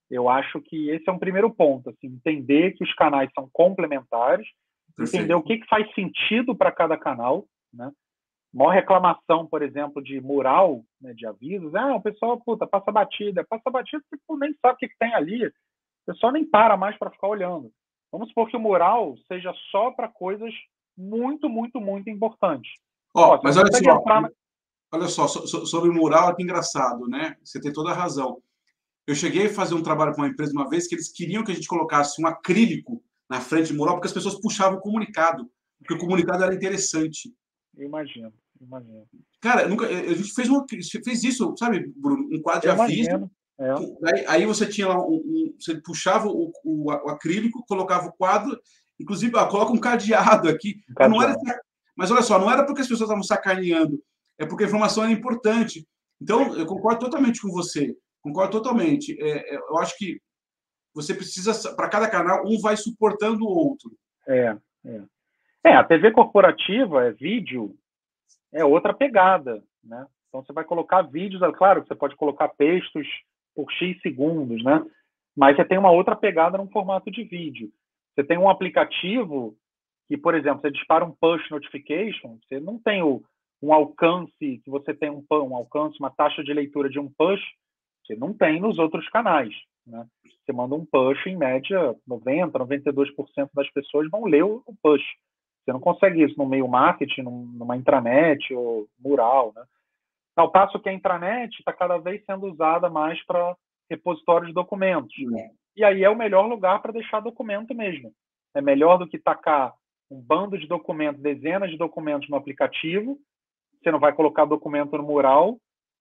Eu acho que esse é um primeiro ponto, assim, entender que os canais são complementares, entender o que faz sentido para cada canal, né? Maior reclamação, por exemplo, de mural, né, de avisos, o pessoal, passa batida, nem sabe o que tem ali, o pessoal nem para mais para ficar olhando. Vamos supor que o mural seja só para coisas muito, muito, muito importantes. Mas olha só, sobre o mural, é que engraçado, né? Você tem toda a razão. Eu cheguei a fazer um trabalho com uma empresa uma vez que eles queriam que a gente colocasse um acrílico na frente do mural, porque as pessoas puxavam o comunicado, porque o comunicado era interessante. Eu imagino. Cara, a gente fez isso, sabe, Bruno? Um quadro de aviso. Aí você tinha lá você puxava o acrílico, colocava o quadro, inclusive coloca um cadeado aqui. Mas olha só, não era porque as pessoas estavam sacaneando, é porque a informação era importante. Então, eu concordo totalmente com você. Concordo totalmente. Eu acho que você precisa, para cada canal, um vai suportando o outro. A TV corporativa, vídeo, é outra pegada, né? Então, você vai colocar vídeos, claro que você pode colocar textos por X segundos, né? Mas você tem uma outra pegada no formato de vídeo. Você tem um aplicativo que, por exemplo, você dispara um push notification, você não tem um alcance, que você tem um alcance, uma taxa de leitura de um push, você não tem nos outros canais, né? Você manda um push, em média, 90%, 92% das pessoas vão ler o push. Você não consegue isso no meio marketing, numa intranet ou mural, né? Ao passo que a intranet está cada vez sendo usada mais para repositório de documentos. E aí é o melhor lugar para deixar documento mesmo. É melhor do que tacar um bando de documentos, dezenas de documentos no aplicativo. Você não vai colocar documento no mural,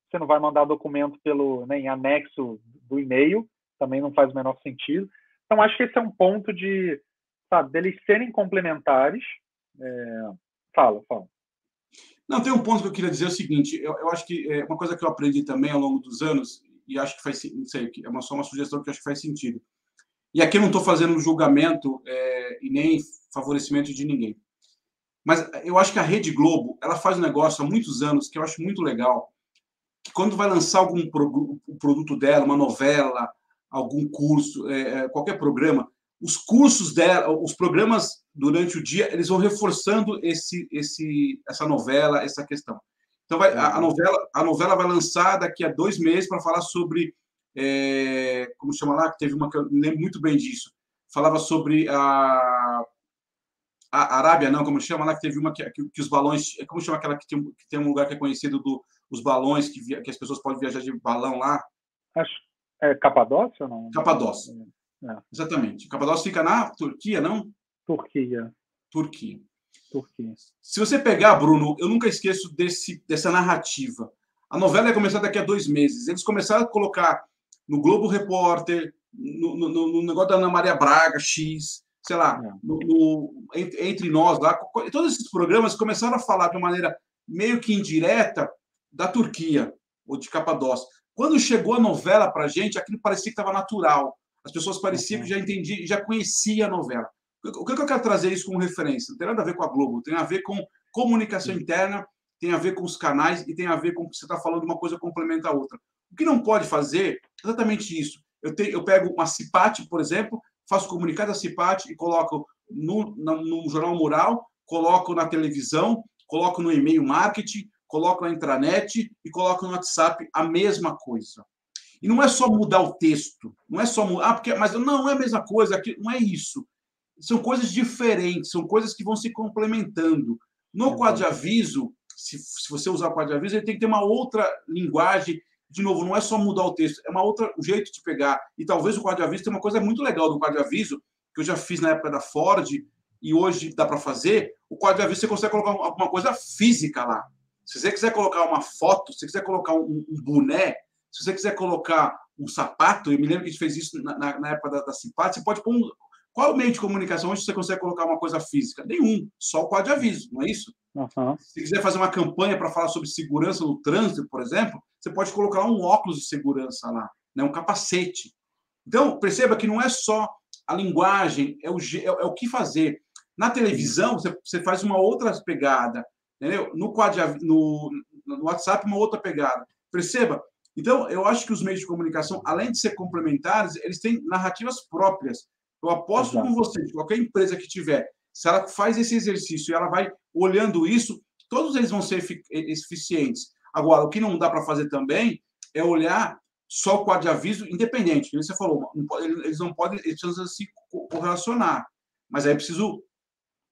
você não vai mandar documento em anexo do e-mail, também não faz o menor sentido. Então, acho que esse é um ponto deles serem complementares. Fala. Não, tem um ponto que eu queria dizer o seguinte, eu acho que uma coisa que eu aprendi também ao longo dos anos, e acho que faz, não sei, só uma sugestão que eu acho que faz sentido. E aqui eu não estou fazendo julgamento e nem favorecimento de ninguém. Mas eu acho que a Rede Globo, ela faz um negócio há muitos anos que eu acho muito legal, que quando vai lançar algum produto dela, uma novela, algum curso, qualquer programa, os cursos dela, os programas durante o dia, eles vão reforçando essa novela, essa questão. Então, a novela vai lançar daqui a 2 meses para falar sobre, como chama lá, que teve uma que eu me lembro muito bem disso, falava sobre a Arábia, não, como chama lá, que teve uma que os balões, como chama aquela que tem um lugar que é conhecido os balões, que as pessoas podem viajar de balão lá? Acho, Capadócia ou não? Capadócia. Exatamente. Capadócia fica na Turquia, não? Turquia. Se você pegar, Bruno, eu nunca esqueço dessa narrativa. A novela ia começar daqui a 2 meses. Eles começaram a colocar no Globo Repórter, no negócio da Ana Maria Braga, X, sei lá, Entre Nós, lá. Todos esses programas começaram a falar de uma maneira meio que indireta da Turquia, ou de Capadócia. Quando chegou a novela para a gente, aquilo parecia que estava natural. As pessoas pareciam que já entendiam, já conheciam a novela. O que eu quero trazer isso como referência? Não tem nada a ver com a Globo, tem a ver com Comunicação interna tem a ver com os canais e tem a ver com o que você está falando, uma coisa complementa a outra. O que não pode fazer é exatamente isso. Eu pego uma CIPAT, por exemplo, faço comunicado da CIPAT e coloco no Jornal Mural, coloco na televisão, coloco no e-mail marketing, coloco na intranet e coloco no WhatsApp a mesma coisa. E não é só mudar o texto, não é só mudar, mas não é a mesma coisa, não é isso. São coisas diferentes, são coisas que vão se complementando. No quadro de aviso, se você usar o quadro de aviso, ele tem que ter uma outra linguagem. De novo, não é só mudar o texto, é um jeito de pegar. E talvez o quadro de aviso tenha uma coisa muito legal do quadro de aviso, que eu já fiz na época da Ford, e hoje dá para fazer. O quadro de aviso você consegue colocar alguma coisa física lá. Se você quiser colocar uma foto, se você quiser colocar um boné, se você quiser colocar um sapato, eu me lembro que a gente fez isso na época da CIPAT, você pode pôr Qual é o meio de comunicação onde você consegue colocar uma coisa física? Nenhum, só o quadro de aviso, não é isso? Uhum. Se quiser fazer uma campanha para falar sobre segurança no trânsito, por exemplo, você pode colocar um óculos de segurança lá, né? Um capacete. Então, perceba que não é só a linguagem, é o que fazer. Na televisão, você faz uma outra pegada, entendeu? No WhatsApp, uma outra pegada. Perceba? Então, eu acho que os meios de comunicação, além de ser complementares, eles têm narrativas próprias. Eu aposto com você, que qualquer empresa que tiver, se ela faz esse exercício e ela vai olhando isso, todos eles vão ser eficientes. Agora, o que não dá para fazer também é olhar só o quadro de aviso independente. Como você falou, eles não podem, eles precisam se correlacionar. Mas aí é preciso,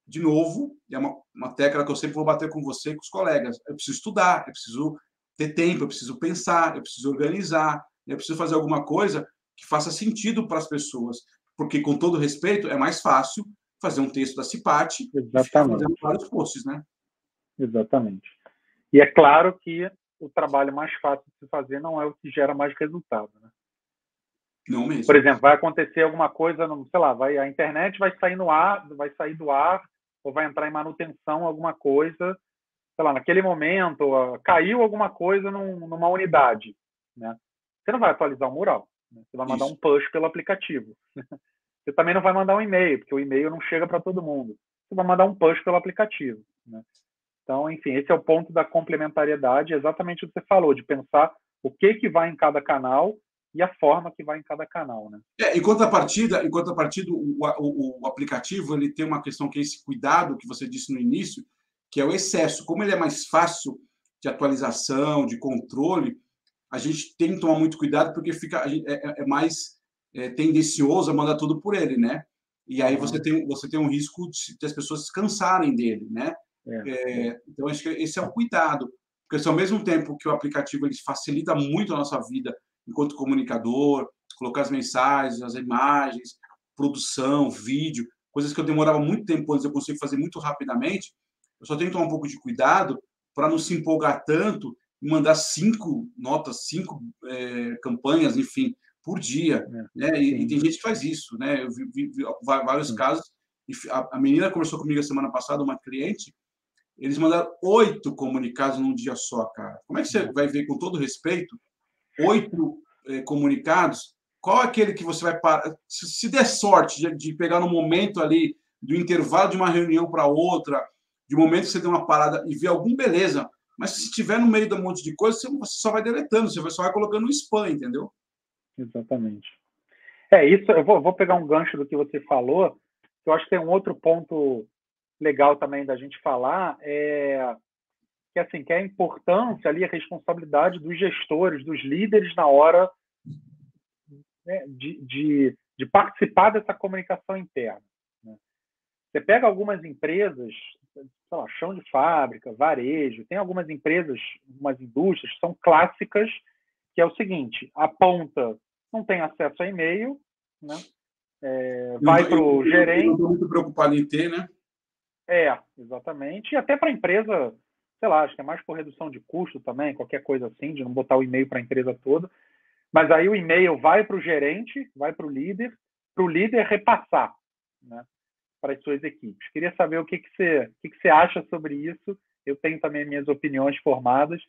de novo, é uma tecla que eu sempre vou bater com você e com os colegas, eu preciso estudar, eu preciso ter tempo, eu preciso pensar, eu preciso organizar, eu preciso fazer alguma coisa que faça sentido para as pessoas. Porque, com todo respeito, é mais fácil fazer um texto da CIPAT e ficar fazendo vários posts, né? Exatamente. E é claro que o trabalho mais fácil de se fazer não é o que gera mais resultado, né? Não mesmo. Por exemplo, vai acontecer alguma coisa, sei lá, a internet vai sair no ar, vai sair do ar, ou vai entrar em manutenção alguma coisa, sei lá, naquele momento, caiu alguma coisa numa unidade, né? Você não vai atualizar o mural, né? Você vai mandar um push pelo aplicativo. Você também não vai mandar um e-mail, porque o e-mail não chega para todo mundo. Você vai mandar um push pelo aplicativo, né? Então, enfim, esse é o ponto da complementariedade, exatamente o que você falou, de pensar o que vai em cada canal e a forma que vai em cada canal, né? Em contrapartida, o aplicativo ele tem uma questão que é esse cuidado que você disse no início, que é o excesso. Como ele é mais fácil de atualização, de controle, a gente tem que tomar muito cuidado porque é mais tendencioso a mandar tudo por ele, né? E aí você tem um risco de as pessoas se cansarem dele, né? Então, acho que esse é o cuidado. Porque, se ao mesmo tempo que o aplicativo ele facilita muito a nossa vida enquanto comunicador, colocar as mensagens, as imagens, produção, vídeo, coisas que eu demorava muito tempo antes, eu consigo fazer muito rapidamente, eu só tenho que tomar um pouco de cuidado para não se empolgar tanto e mandar 5 notas, 5 campanhas, enfim, por dia. Né? E tem gente que faz isso. Né? Eu vi vários casos. E a menina conversou comigo a semana passada, uma cliente, eles mandaram 8 comunicados num dia só, cara. Como é que você vai ver, com todo respeito, 8 comunicados? Qual é aquele que você vai parar? Se der sorte de pegar no momento ali, do intervalo de uma reunião para outra, de momento que você deu uma parada e ver algum, beleza. Mas se estiver no meio de um monte de coisa, você só vai deletando, você só vai colocando no spam, entendeu? Exatamente. Isso, eu vou pegar um gancho do que você falou, que eu acho que tem um outro ponto legal também da gente falar, que é a importância ali, a responsabilidade dos gestores, dos líderes na hora, né, de participar dessa comunicação interna, né? Você pega algumas empresas, sei lá, chão de fábrica, varejo, tem algumas empresas, algumas indústrias que são clássicas, que é o seguinte: a ponta não tem acesso a e-mail, né? Vai para o gerente. Eu não estou muito preocupado em ter, né? Exatamente. E até para a empresa, sei lá, acho que é mais por redução de custo também, qualquer coisa assim, de não botar o e-mail para a empresa toda. Mas aí o e-mail vai para o gerente, vai para o líder repassar, né, para as suas equipes. Queria saber o que você acha sobre isso. Eu tenho também minhas opiniões formadas.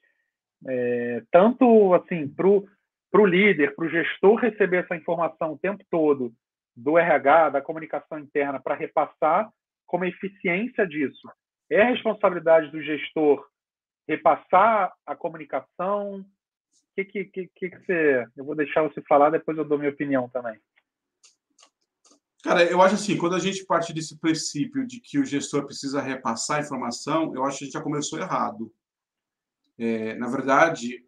Tanto assim, para o líder, para o gestor receber essa informação o tempo todo do RH, da comunicação interna, para repassar, como a eficiência disso É responsabilidade do gestor repassar a comunicação? Que você... Eu vou deixar você falar, depois eu dou minha opinião também. Cara, eu acho assim, quando a gente parte desse princípio de que o gestor precisa repassar a informação, eu acho que a gente já começou errado. Na verdade,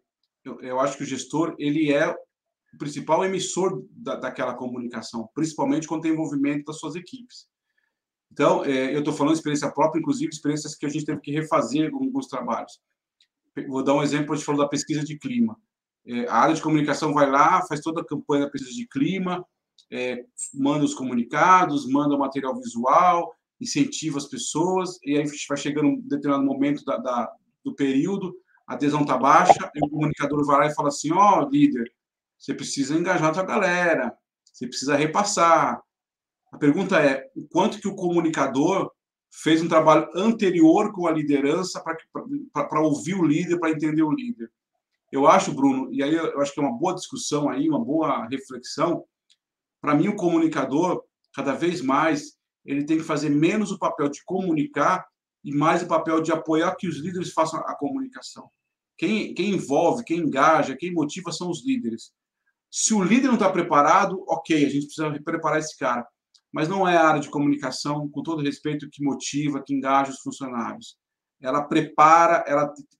eu acho que o gestor ele é o principal emissor daquela comunicação, principalmente quando tem envolvimento das suas equipes. Então, eu estou falando de experiência própria, inclusive experiências que a gente teve que refazer com alguns trabalhos. Vou dar um exemplo, a gente falou da pesquisa de clima. A área de comunicação vai lá, faz toda a campanha da pesquisa de clima, manda os comunicados, manda o material visual, incentiva as pessoas, e aí vai chegando um determinado momento do período, a adesão está baixa, e o comunicador vai lá e fala assim, ó, líder, você precisa engajar a tua galera, você precisa repassar. A pergunta é, o quanto que o comunicador fez um trabalho anterior com a liderança para ouvir o líder, para entender o líder? Eu acho, Bruno, e aí eu acho que é uma boa discussão aí, uma boa reflexão. Para mim, o comunicador, cada vez mais, ele tem que fazer menos o papel de comunicar e mais o papel de apoiar que os líderes façam a comunicação. Quem envolve, quem engaja, quem motiva são os líderes. Se o líder não está preparado, ok, a gente precisa preparar esse cara. Mas não é a área de comunicação, com todo respeito, que motiva, que engaja os funcionários. Ela prepara,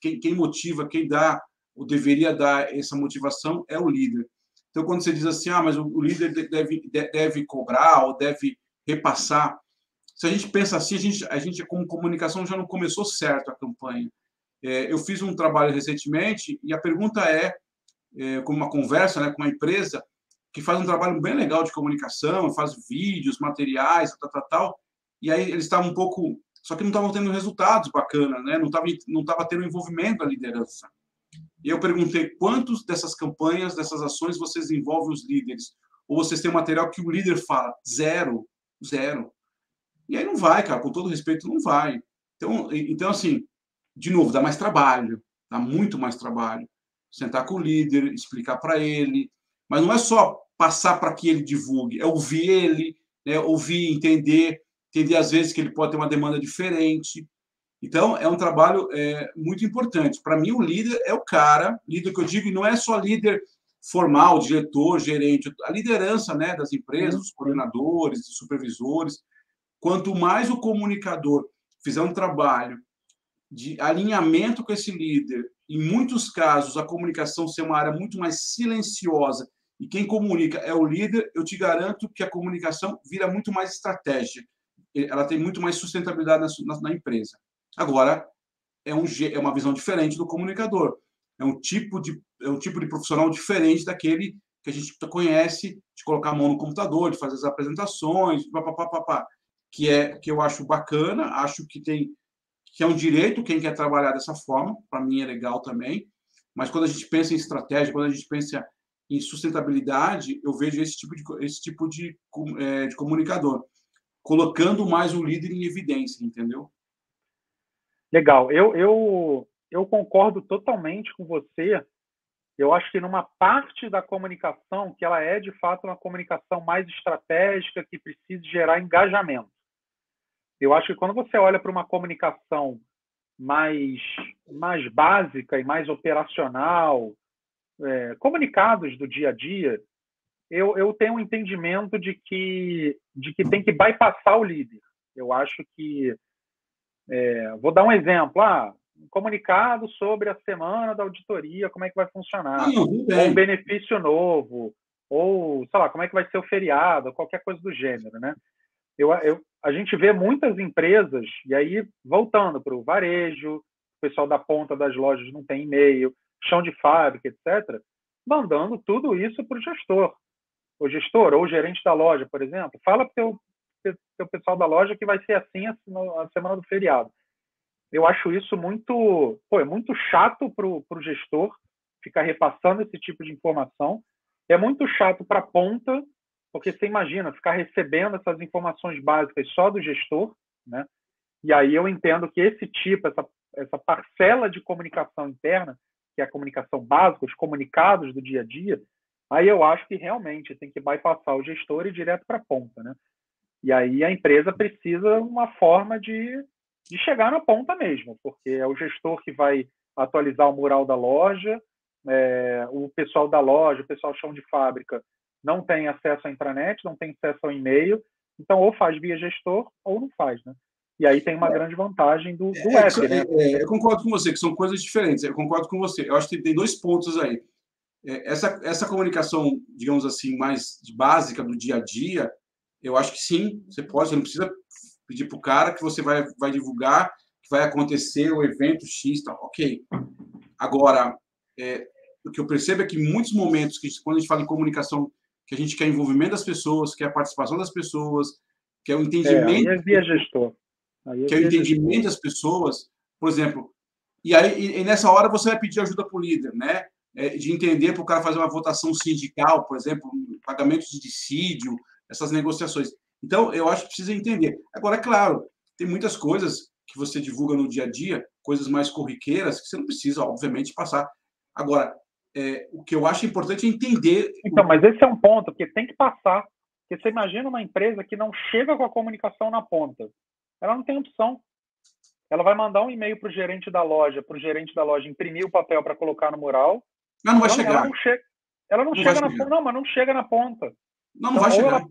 quem motiva, quem dá, ou deveria dar essa motivação, é o líder. Então, quando você diz assim, mas o líder deve cobrar ou deve repassar, se a gente pensa assim, a gente como comunicação, já não começou certo a campanha. Eu fiz um trabalho recentemente e a pergunta com uma conversa, né, com uma empresa que faz um trabalho bem legal de comunicação, faz vídeos, materiais, tal, e aí eles estavam um pouco... Só que não estavam tendo resultados bacanas, né? Não estava tendo envolvimento da liderança. E eu perguntei quantos dessas campanhas, dessas ações, vocês envolvem os líderes? Ou vocês têm um material que o líder fala? Zero. Zero. E aí não vai, cara, com todo respeito, não vai. Então assim, de novo, dá mais trabalho, dá muito mais trabalho. Sentar com o líder, explicar para ele, mas não é só passar para que ele divulgue, é ouvir ele, né, ouvir, entender às vezes que ele pode ter uma demanda diferente. Então, é um trabalho muito importante. Para mim, o líder é o cara, líder que eu digo, e não é só líder formal, diretor, gerente, a liderança, né, das empresas, os coordenadores, os supervisores. Quanto mais o comunicador fizer um trabalho de alinhamento com esse líder, em muitos casos, a comunicação ser uma área muito mais silenciosa e quem comunica é o líder, eu te garanto que a comunicação vira muito mais estratégia. Ela tem muito mais sustentabilidade na empresa. Agora, é uma visão diferente do comunicador. É um tipo de profissional diferente daquele que a gente conhece, de colocar a mão no computador, de fazer as apresentações, que eu acho bacana, acho que é um direito quem quer trabalhar dessa forma, para mim é legal também, mas quando a gente pensa em estratégia, quando a gente pensa em sustentabilidade, eu vejo esse tipo de comunicador, colocando mais o líder em evidência, entendeu? Legal. Eu concordo totalmente com você. Eu acho que numa parte da comunicação, que ela é de fato uma comunicação mais estratégica, que precisa gerar engajamento. Eu acho que quando você olha para uma comunicação mais básica e mais operacional, comunicados do dia a dia, eu tenho um entendimento de que tem que bypassar o líder. Eu acho que... vou dar um exemplo. Um comunicado sobre a semana da auditoria, como é que vai funcionar, ou um benefício novo, ou, sei lá, como é que vai ser o feriado, qualquer coisa do gênero, né? A gente vê muitas empresas, e aí, voltando para o varejo, o pessoal da ponta das lojas não tem e-mail, chão de fábrica, etc., mandando tudo isso para o gestor. O gestor ou o gerente da loja, por exemplo, fala para o teu pessoal da loja que vai ser assim a semana do feriado. Eu acho isso é muito chato para o gestor ficar repassando esse tipo de informação. É muito chato para a ponta, porque você imagina ficar recebendo essas informações básicas só do gestor, né? E aí eu entendo que essa parcela de comunicação interna, que é a comunicação básica, os comunicados do dia a dia, aí eu acho que realmente tem que bypassar o gestor e ir direto para a ponta, né? E aí a empresa precisa uma forma de de chegar na ponta mesmo, porque é o gestor que vai atualizar o mural da loja, o pessoal da loja, o pessoal chão de fábrica não tem acesso à intranet, não tem acesso ao e-mail, então ou faz via gestor ou não faz, né? E aí tem uma grande vantagem do app, né? Eu concordo com você, que são coisas diferentes. Eu concordo com você. Eu acho que tem dois pontos aí. Essa comunicação, digamos assim, mais básica do dia a dia, eu acho que sim, você não precisa pedir para o cara que você vai divulgar, que vai acontecer o evento X, tal, ok. Agora, o que eu percebo é que em muitos momentos, quando a gente fala em comunicação, que a gente quer envolvimento das pessoas, quer a participação das pessoas, quer o entendimento... Aí é via gestor. Que é o entendimento das pessoas, por exemplo, e nessa hora você vai pedir ajuda para o líder, né? De entender para o cara fazer uma votação sindical, por exemplo, pagamento de dissídio, essas negociações. Então, eu acho que precisa entender. Agora, é claro, tem muitas coisas que você divulga no dia a dia, coisas mais corriqueiras, que você não precisa, obviamente, passar. Agora, o que eu acho importante é entender... Então, mas esse é um ponto, porque tem que passar. Porque você imagina uma empresa que não chega com a comunicação na ponta. Ela não tem opção. Ela vai mandar um e-mail para o gerente da loja imprimir o papel para colocar no mural. Mas não vai chegar. Ela não chega na ponta. Não, mas não chega na ponta. Não vai chegar.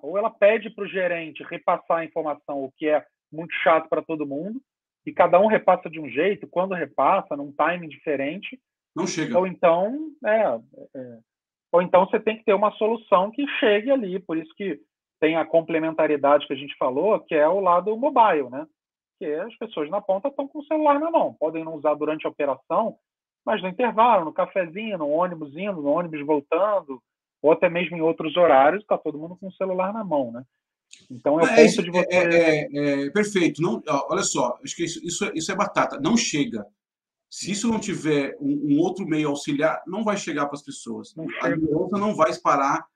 Ou ela pede para o gerente repassar a informação, o que é muito chato para todo mundo, e cada um repassa de um jeito, quando repassa, num timing diferente. Não chega. Ou então você tem que ter uma solução que chegue ali. Por isso que tem a complementaridade que a gente falou, que é o lado mobile, né? Que as pessoas na ponta estão com o celular na mão. Podem não usar durante a operação, mas no intervalo, no cafezinho, no ônibus indo, no ônibus voltando, ou até mesmo em outros horários, está todo mundo com o celular na mão, né? Então é o ponto de você... Perfeito. Não, olha só, acho que isso é batata. Não chega. Se isso não tiver um outro meio auxiliar, não vai chegar para as pessoas. A liderança não vai parar,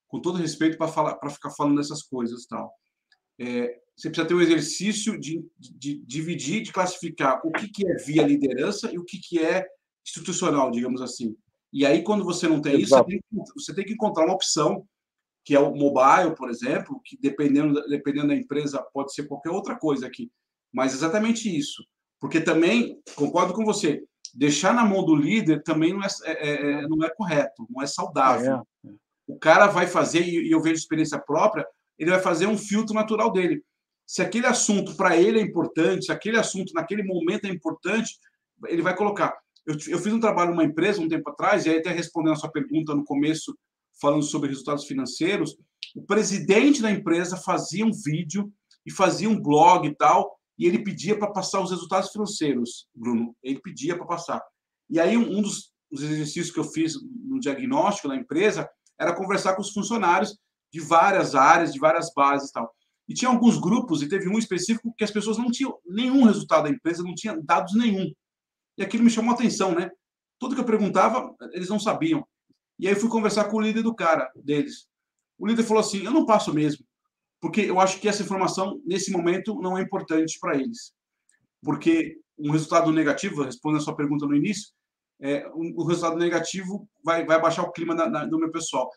com todo respeito, para ficar falando dessas coisas, tal. Você precisa ter um exercício de dividir, de classificar o que é via liderança e o que é institucional, digamos assim. E aí, quando você não tem isso, você tem que encontrar uma opção, que é o mobile, por exemplo, que dependendo da empresa pode ser qualquer outra coisa aqui. Mas exatamente isso. Porque também, concordo com você, deixar na mão do líder também não é correto, não é saudável. O cara vai fazer, e eu vejo experiência própria, ele vai fazer um filtro natural dele. Se aquele assunto para ele é importante, se aquele assunto naquele momento é importante, ele vai colocar. Eu fiz um trabalho numa empresa um tempo atrás, e aí até respondendo a sua pergunta no começo, falando sobre resultados financeiros, o presidente da empresa fazia um vídeo e fazia um blog e tal, e ele pedia para passar os resultados financeiros, Bruno. Ele pedia para passar. E aí um dos exercícios que eu fiz no diagnóstico da empresa era conversar com os funcionários de várias áreas, de várias bases e tal. E tinha alguns grupos, e teve um específico, que as pessoas não tinham nenhum resultado da empresa, não tinham dados nenhum. E aquilo me chamou a atenção, né? Tudo que eu perguntava, eles não sabiam. E aí eu fui conversar com o líder deles. O líder falou assim, eu não passo mesmo, porque eu acho que essa informação, nesse momento, não é importante para eles. Porque um resultado negativo, respondendo a sua pergunta no início, um resultado negativo vai abaixar o clima do meu pessoal.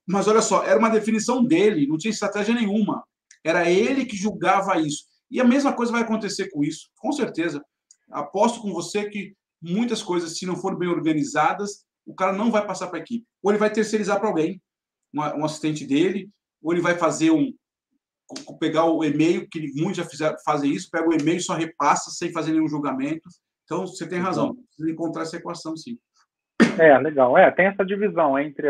Mas olha só, era uma definição dele, não tinha estratégia nenhuma. Era ele que julgava isso. E a mesma coisa vai acontecer com isso, com certeza. Aposto com você que muitas coisas, se não forem bem organizadas, o cara não vai passar para a equipe. Ou ele vai terceirizar para alguém, um assistente dele, ou ele vai fazer pegar o e-mail, que muitos já fazem isso, pega o e-mail e só repassa sem fazer nenhum julgamento. Então, você tem razão, precisa encontrar essa equação, sim. Legal. Tem essa divisão entre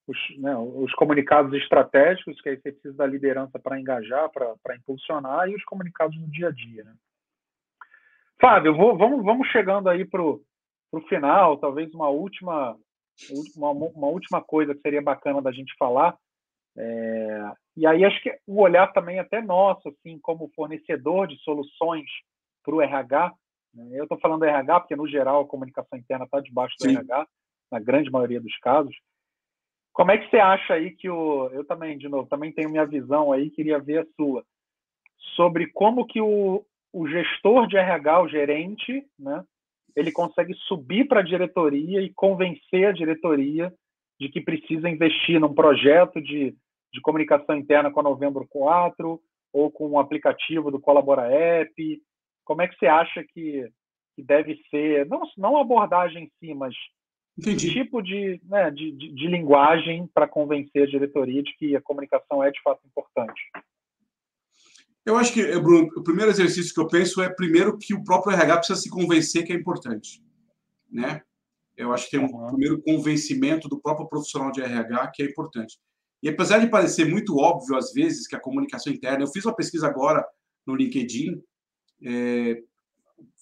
os comunicados estratégicos, que aí você precisa da liderança para engajar, para impulsionar, e os comunicados no dia a dia, né? Fábio, vamos chegando aí para o final, talvez uma última coisa que seria bacana da gente falar. E aí acho que o olhar também até nosso, assim, como fornecedor de soluções para o RH, né? Eu estou falando do RH porque, no geral, a comunicação interna está debaixo do RH, na grande maioria dos casos. Como é que você acha aí que eu também, de novo, também tenho minha visão aí, queria ver a sua, sobre como que o gestor de RH, o gerente, né, ele consegue subir para a diretoria e convencer a diretoria de que precisa investir num projeto de comunicação interna com a Novembro 4, ou com o aplicativo do Colabora App? Como é que você acha que deve ser, não a abordagem em si, mas que Entendi. tipo de linguagem para convencer a diretoria de que a comunicação é de fato importante? Eu acho que, Bruno, o primeiro exercício que eu penso é, primeiro, que o próprio RH precisa se convencer que é importante, né? Eu acho que tem um primeiro convencimento do próprio profissional de RH que é importante. E apesar de parecer muito óbvio, às vezes, que a comunicação interna... Eu fiz uma pesquisa agora no LinkedIn,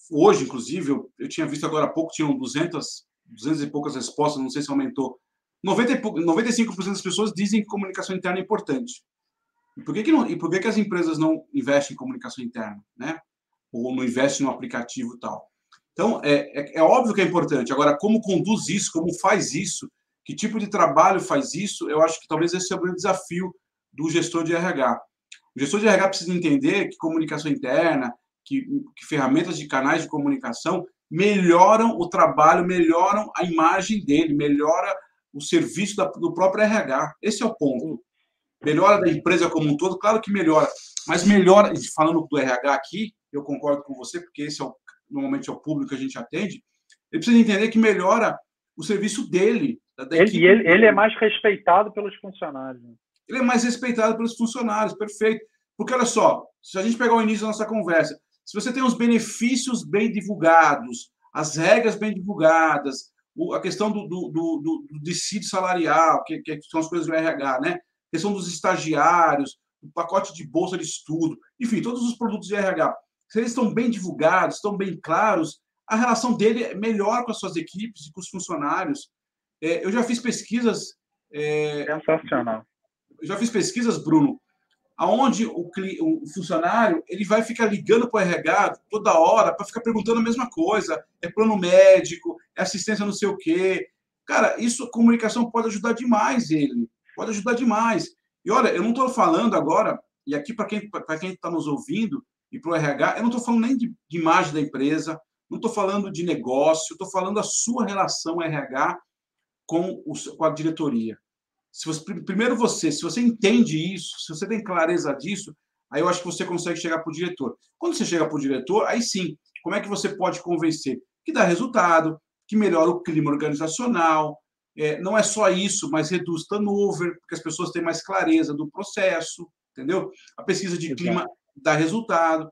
hoje, inclusive, eu tinha visto agora há pouco, tinham 200 e poucas respostas, não sei se aumentou. 95% das pessoas dizem que comunicação interna é importante. E por que as empresas não investem em comunicação interna, né? Ou não investem no aplicativo e tal? Então, é óbvio que é importante. Agora, como conduz isso, como faz isso, que tipo de trabalho faz isso, eu acho que talvez esse é o grande desafio do gestor de RH. O gestor de RH precisa entender que comunicação interna, que ferramentas de canais de comunicação melhoram o trabalho, melhoram a imagem dele, melhora o serviço do próprio RH. Esse é o ponto. Melhora da empresa como um todo, claro que melhora, mas melhora, falando do RH aqui, eu concordo com você, porque esse normalmente é o público que a gente atende, ele precisa entender que melhora o serviço dele, da equipe. Ele é mais respeitado pelos funcionários. Ele é mais respeitado pelos funcionários, perfeito. Porque, olha só, se a gente pegar o início da nossa conversa, se você tem os benefícios bem divulgados, as regras bem divulgadas, a questão do dissídio salarial, que são as coisas do RH, né? A questão dos estagiários, o pacote de bolsa de estudo, enfim, todos os produtos de RH, se eles estão bem divulgados, estão bem claros, a relação dele é melhor com as suas equipes e com os funcionários. Eu já fiz pesquisas... Sensacional. Eu já fiz pesquisas, Bruno, aonde o funcionário ele vai ficar ligando para o RH toda hora para ficar perguntando a mesma coisa. É plano médico, é assistência não sei o quê. Cara, isso, a comunicação pode ajudar demais ele. Pode ajudar demais. E olha, eu não estou falando agora, e aqui para quem está nos ouvindo e para o RH, eu não estou falando nem de imagem da empresa, não estou falando de negócio, estou falando da sua relação RH com a diretoria. Se você entende isso, se você tem clareza disso, aí eu acho que você consegue chegar para o diretor. Quando você chega para o diretor, aí sim, como é que você pode convencer? Que dá resultado, que melhora o clima organizacional, não é só isso, mas reduz turnover, porque as pessoas têm mais clareza do processo, entendeu? A pesquisa de clima dá resultado.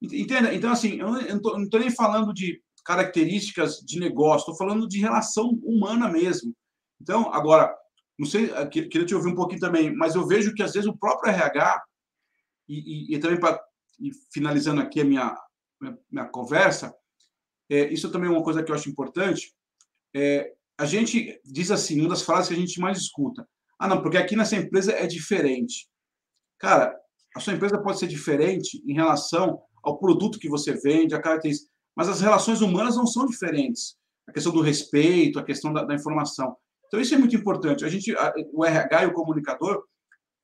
Entenda? Então, assim, eu não estou nem falando de características de negócio, estou falando de relação humana mesmo. Então, agora, não sei, queria te ouvir um pouquinho também, mas eu vejo que, às vezes, o próprio RH, e também finalizando aqui a minha conversa, isso também é uma coisa que eu acho importante, a gente diz assim, uma das frases que a gente mais escuta, não, porque aqui nessa empresa é diferente. Cara, a sua empresa pode ser diferente em relação ao produto que você vende, a característica, mas as relações humanas não são diferentes. A questão do respeito, a questão da informação. Então, isso é muito importante. O RH e o comunicador,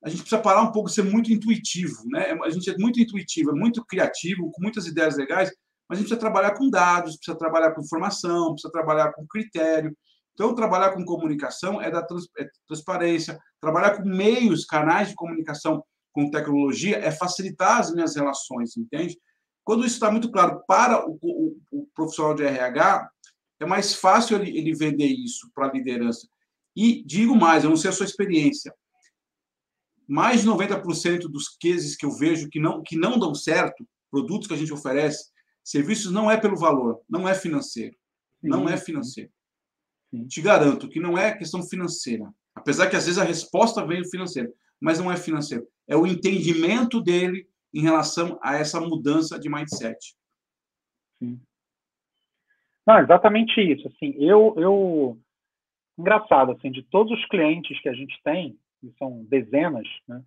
a gente precisa parar um pouco de ser muito intuitivo, né? A gente é muito intuitivo, é muito criativo, com muitas ideias legais, mas a gente precisa trabalhar com dados, precisa trabalhar com informação, precisa trabalhar com critério. Então, trabalhar com comunicação é dar transparência, trabalhar com meios, canais de comunicação com tecnologia é facilitar as minhas relações, entende? Quando isso está muito claro para o profissional de RH, é mais fácil ele vender isso para a liderança. E digo mais, eu não sei a sua experiência, mais de 90% dos cases que eu vejo que não dão certo, produtos que a gente oferece, serviços, não é pelo valor, não é financeiro. Não é financeiro. Te garanto que não é questão financeira. Apesar que, às vezes, a resposta vem do financeiro, mas não é financeiro. É o entendimento dele em relação a essa mudança de mindset. Sim. Não, exatamente isso. Assim, engraçado, assim, de todos os clientes que a gente tem, que são dezenas, né,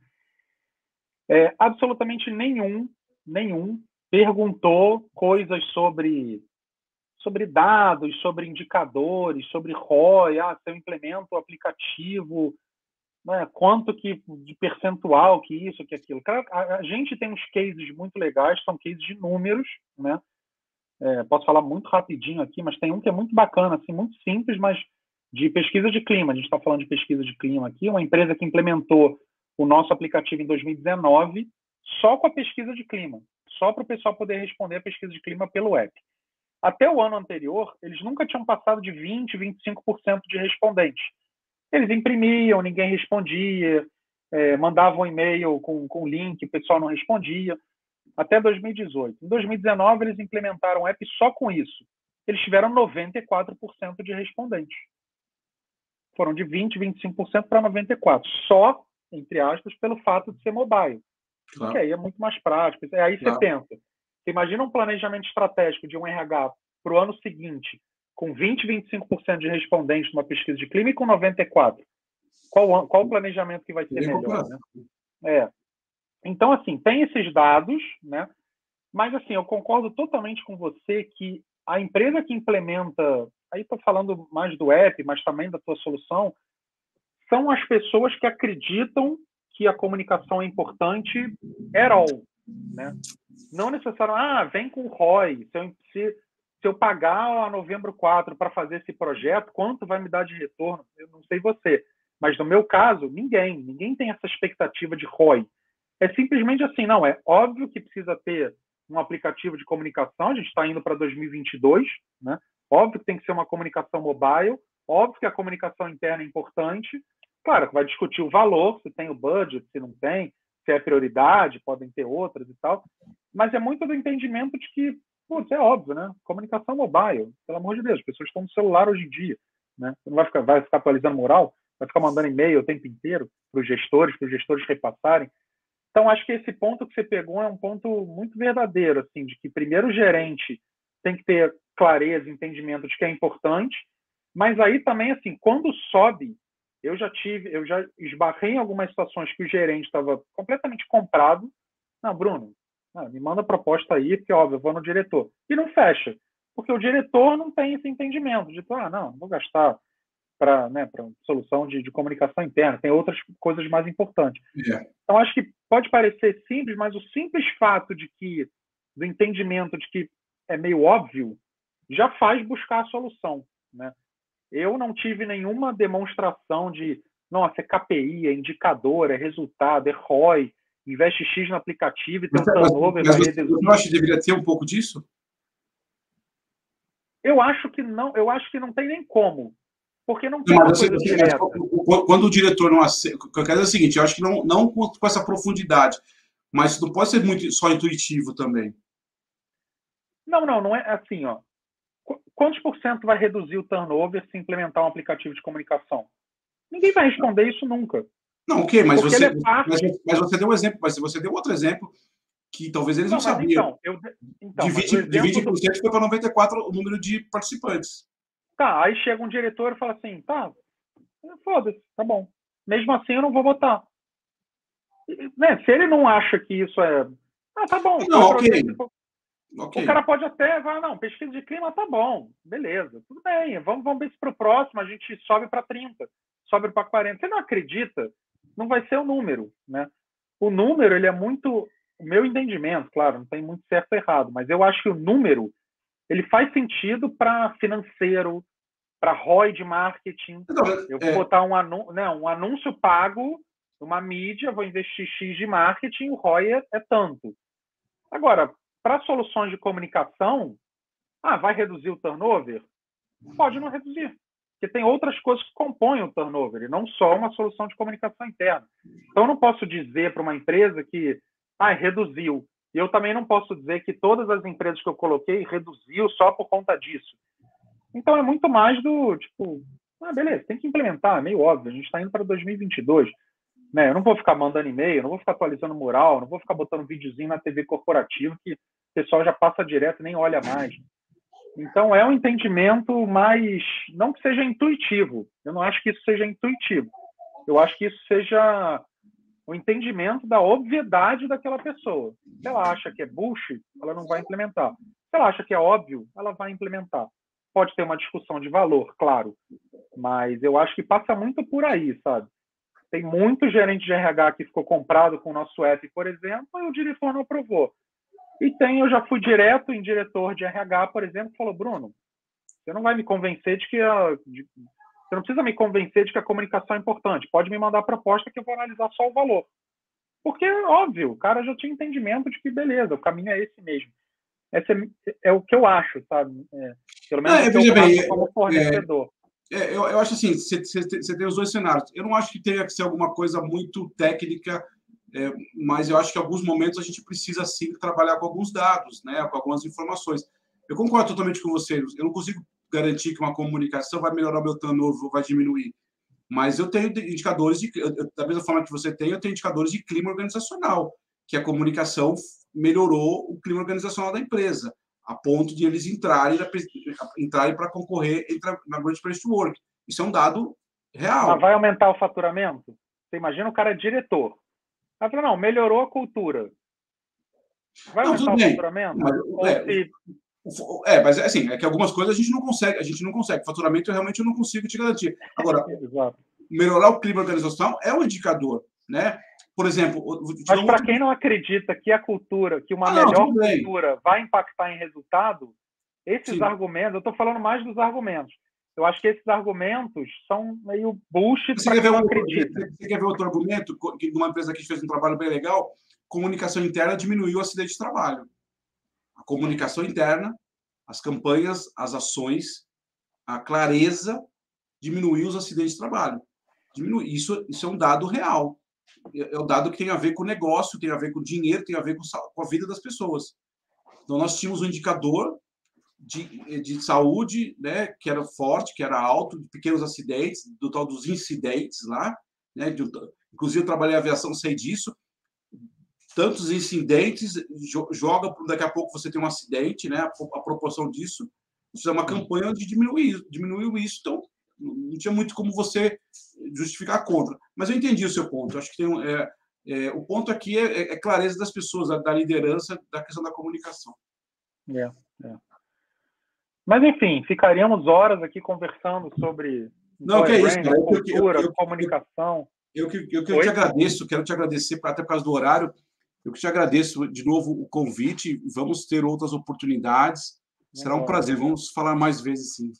absolutamente nenhum perguntou coisas sobre dados, sobre indicadores, sobre ROI, se eu implemento o aplicativo, né, quanto que de percentual que isso, que aquilo. A gente tem uns cases muito legais, são cases de números, né? Posso falar muito rapidinho aqui, mas tem um que é muito bacana, assim, muito simples, mas de pesquisa de clima. A gente está falando de pesquisa de clima aqui, uma empresa que implementou o nosso aplicativo em 2019, só com a pesquisa de clima, só para o pessoal poder responder a pesquisa de clima pelo app. Até o ano anterior, eles nunca tinham passado de 20%, 25% de respondentes. Eles imprimiam, ninguém respondia, mandavam um e-mail com link, o pessoal não respondia. Até 2018. Em 2019, eles implementaram um app só com isso. Eles tiveram 94% de respondentes. Foram de 20%, 25% para 94%. Só, entre aspas, pelo fato de ser mobile. Claro. Que aí é muito mais prático. Aí você pensa, você imagina um planejamento estratégico de um RH para o ano seguinte, com 20%, 25% de respondentes numa pesquisa de clima e com 94%. Qual o planejamento que vai ser melhor? Né? Então, assim, tem esses dados, né? Mas, assim, eu concordo totalmente com você que a empresa que implementa, aí estou falando mais do app, mas também da tua solução, são as pessoas que acreditam que a comunicação é importante at all, né? Não necessariamente, vem com o ROI, se eu pagar a novembro 4 para fazer esse projeto, quanto vai me dar de retorno? Eu não sei você, mas no meu caso, ninguém tem essa expectativa de ROI. É simplesmente assim, não, é óbvio que precisa ter um aplicativo de comunicação, a gente está indo para 2022, né? Óbvio que tem que ser uma comunicação mobile, óbvio que a comunicação interna é importante, claro, vai discutir o valor, se tem o budget, se não tem, se é prioridade, podem ter outras e tal, mas é muito do entendimento de que, putz, é óbvio, né? Comunicação mobile, pelo amor de Deus, as pessoas estão no celular hoje em dia, né? Você não vai ficar atualizando moral, vai ficar mandando e-mail o tempo inteiro para os gestores repassarem. Então, acho que esse ponto que você pegou é um ponto muito verdadeiro, assim, de que primeiro o gerente tem que ter clareza, entendimento de que é importante, mas aí também, assim, quando sobe, eu já esbarrei em algumas situações que o gerente estava completamente comprado. Não, Bruno, me manda a proposta aí, porque, óbvio, eu vou no diretor. E não fecha, porque o diretor não tem esse entendimento de, não vou gastar para solução de comunicação interna, tem outras coisas mais importantes. Então, acho que pode parecer simples, mas o simples fato do entendimento de que é meio óbvio, já faz buscar a solução, né? Eu não tive nenhuma demonstração de, nossa, é KPI, é indicador, é resultado, é ROI, investe X no aplicativo e tem um turnover. Mas você não acha que deveria ter um pouco disso? Eu acho que não tem nem como. Porque não tem uma coisa direta. Quando o diretor não aceita... Eu quero dizer o seguinte, eu acho que não com essa profundidade, mas não pode ser muito só intuitivo também. Não é assim, ó. Quantos por cento vai reduzir o turnover se implementar um aplicativo de comunicação? Ninguém vai responder isso nunca. Não, ok, mas você deu um exemplo, mas você deu outro exemplo que talvez eles não sabiam. De 20% foi para 94% o número de participantes. Tá, aí chega um diretor e fala assim, foda-se, tá bom. Mesmo assim eu não vou votar. Né? Se ele não acha que isso é... tá bom. Não, ok. O cara pode até falar, não, pesquisa de clima tá bom, beleza, tudo bem, vamos ver se para o próximo a gente sobe para 30, sobe para 40. Você não acredita, não vai ser o número, né? O número, ele é muito... O meu entendimento, claro, não tem muito certo ou errado, mas eu acho que o número, ele faz sentido para financeiro, para ROI de marketing. Eu vou botar um anúncio pago numa mídia, vou investir X de marketing, o ROI é tanto. Agora, para soluções de comunicação, vai reduzir o turnover? Pode não reduzir, porque tem outras coisas que compõem o turnover, e não só uma solução de comunicação interna. Então, eu não posso dizer para uma empresa que reduziu. E eu também não posso dizer que todas as empresas que eu coloquei reduziu só por conta disso. Então, é muito mais do, tipo, beleza, tem que implementar, é meio óbvio, a gente está indo para 2022. Né? Eu não vou ficar mandando e-mail, não vou ficar atualizando mural, não vou ficar botando videozinho na TV corporativa que o pessoal já passa direto e nem olha mais. Então, é um entendimento mais... Não que seja intuitivo. Eu não acho que isso seja intuitivo. Eu acho que isso seja o entendimento da obviedade daquela pessoa. Se ela acha que é bullshit, ela não vai implementar. Se ela acha que é óbvio, ela vai implementar. Pode ter uma discussão de valor, claro. Mas eu acho que passa muito por aí, sabe? Tem muito gerente de RH que ficou comprado com o nosso app, por exemplo, e o diretor não aprovou. E eu já fui direto em diretor de RH, por exemplo, que falou, Bruno, você não vai me convencer de que você não precisa me convencer de que a comunicação é importante. Pode me mandar a proposta que eu vou analisar só o valor. Porque, óbvio, o cara já tinha entendimento de que, beleza, o caminho é esse mesmo. Esse é o que eu acho, sabe? Pelo Não, menos o que eu veja bem, faço como fornecedor. eu acho assim, você tem os dois cenários. Eu não acho que tenha que ser alguma coisa muito técnica, mas eu acho que em alguns momentos a gente precisa sim trabalhar com alguns dados, né, com algumas informações. Eu concordo totalmente com você. Eu não consigo garantir que uma comunicação vai melhorar o meu turnover ou vai diminuir. Mas eu tenho indicadores da mesma forma que você tem, eu tenho indicadores de clima organizacional, que a comunicação melhorou o clima organizacional da empresa, a ponto de eles entrarem para concorrer na Great Place to Work. Isso é um dado Mas real. vai aumentar o faturamento? Você imagina o cara é diretor. Aí fala, não, melhorou a cultura. Vai Não, aumentar tudo o bem. faturamento? Mas, Ou se. mas assim, é que algumas coisas a gente não consegue. Faturamento eu realmente não consigo te garantir. Agora, Exato. melhorar o clima organizacional é um indicador, né? Por exemplo, vou te dar Mas um para outro. quem não acredita que a cultura, que uma Não, tudo melhor bem. cultura vai impactar em resultado, esses Sim. argumentos, eu estou falando mais dos argumentos. Eu acho que esses argumentos são meio bullshit Você para quer quem ver, não acredita. você quer ver outro argumento de uma empresa que fez um trabalho bem legal? Comunicação interna diminuiu o acidente de trabalho. A comunicação interna, as campanhas, as ações, a clareza diminuiu os acidentes de trabalho. Isso é um dado real. É um dado que tem a ver com o negócio, tem a ver com o dinheiro, tem a ver com a vida das pessoas. Então, nós tínhamos um indicador de saúde, né, que era forte, que era alto, de pequenos acidentes, do tal dos incidentes lá, né, inclusive eu trabalhei em aviação, sei disso, tantos incidentes, daqui a pouco você tem um acidente, né, a proporção disso, isso é uma campanha de diminuiu isso, então não tinha muito como você justificar contra. Mas eu entendi o seu ponto, acho que o ponto aqui é clareza das pessoas, da liderança, da questão da comunicação. É, é. Mas, enfim, ficaríamos horas aqui conversando sobre Não, que é isso, cara. cultura, comunicação. Eu te agradeço, quero te agradecer, até por causa do horário, eu que te agradeço de novo o convite, vamos ter outras oportunidades, será um prazer, vamos falar mais vezes, sim.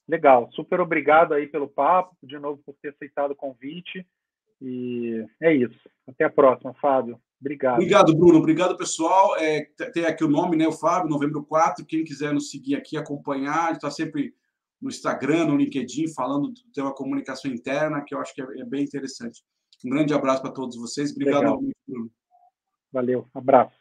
Legal, super obrigado aí pelo papo, de novo por ter aceitado o convite, e é isso. Até a próxima, Fábio. Obrigado. Obrigado, Bruno. Obrigado, pessoal. Tem aqui o nome, né? O Fábio, novembro 4. Quem quiser nos seguir aqui, acompanhar, a gente está sempre no Instagram, no LinkedIn, falando do tema comunicação interna, que eu acho que é bem interessante. Um grande abraço para todos vocês. Obrigado, Legal. Bruno. Valeu, abraço.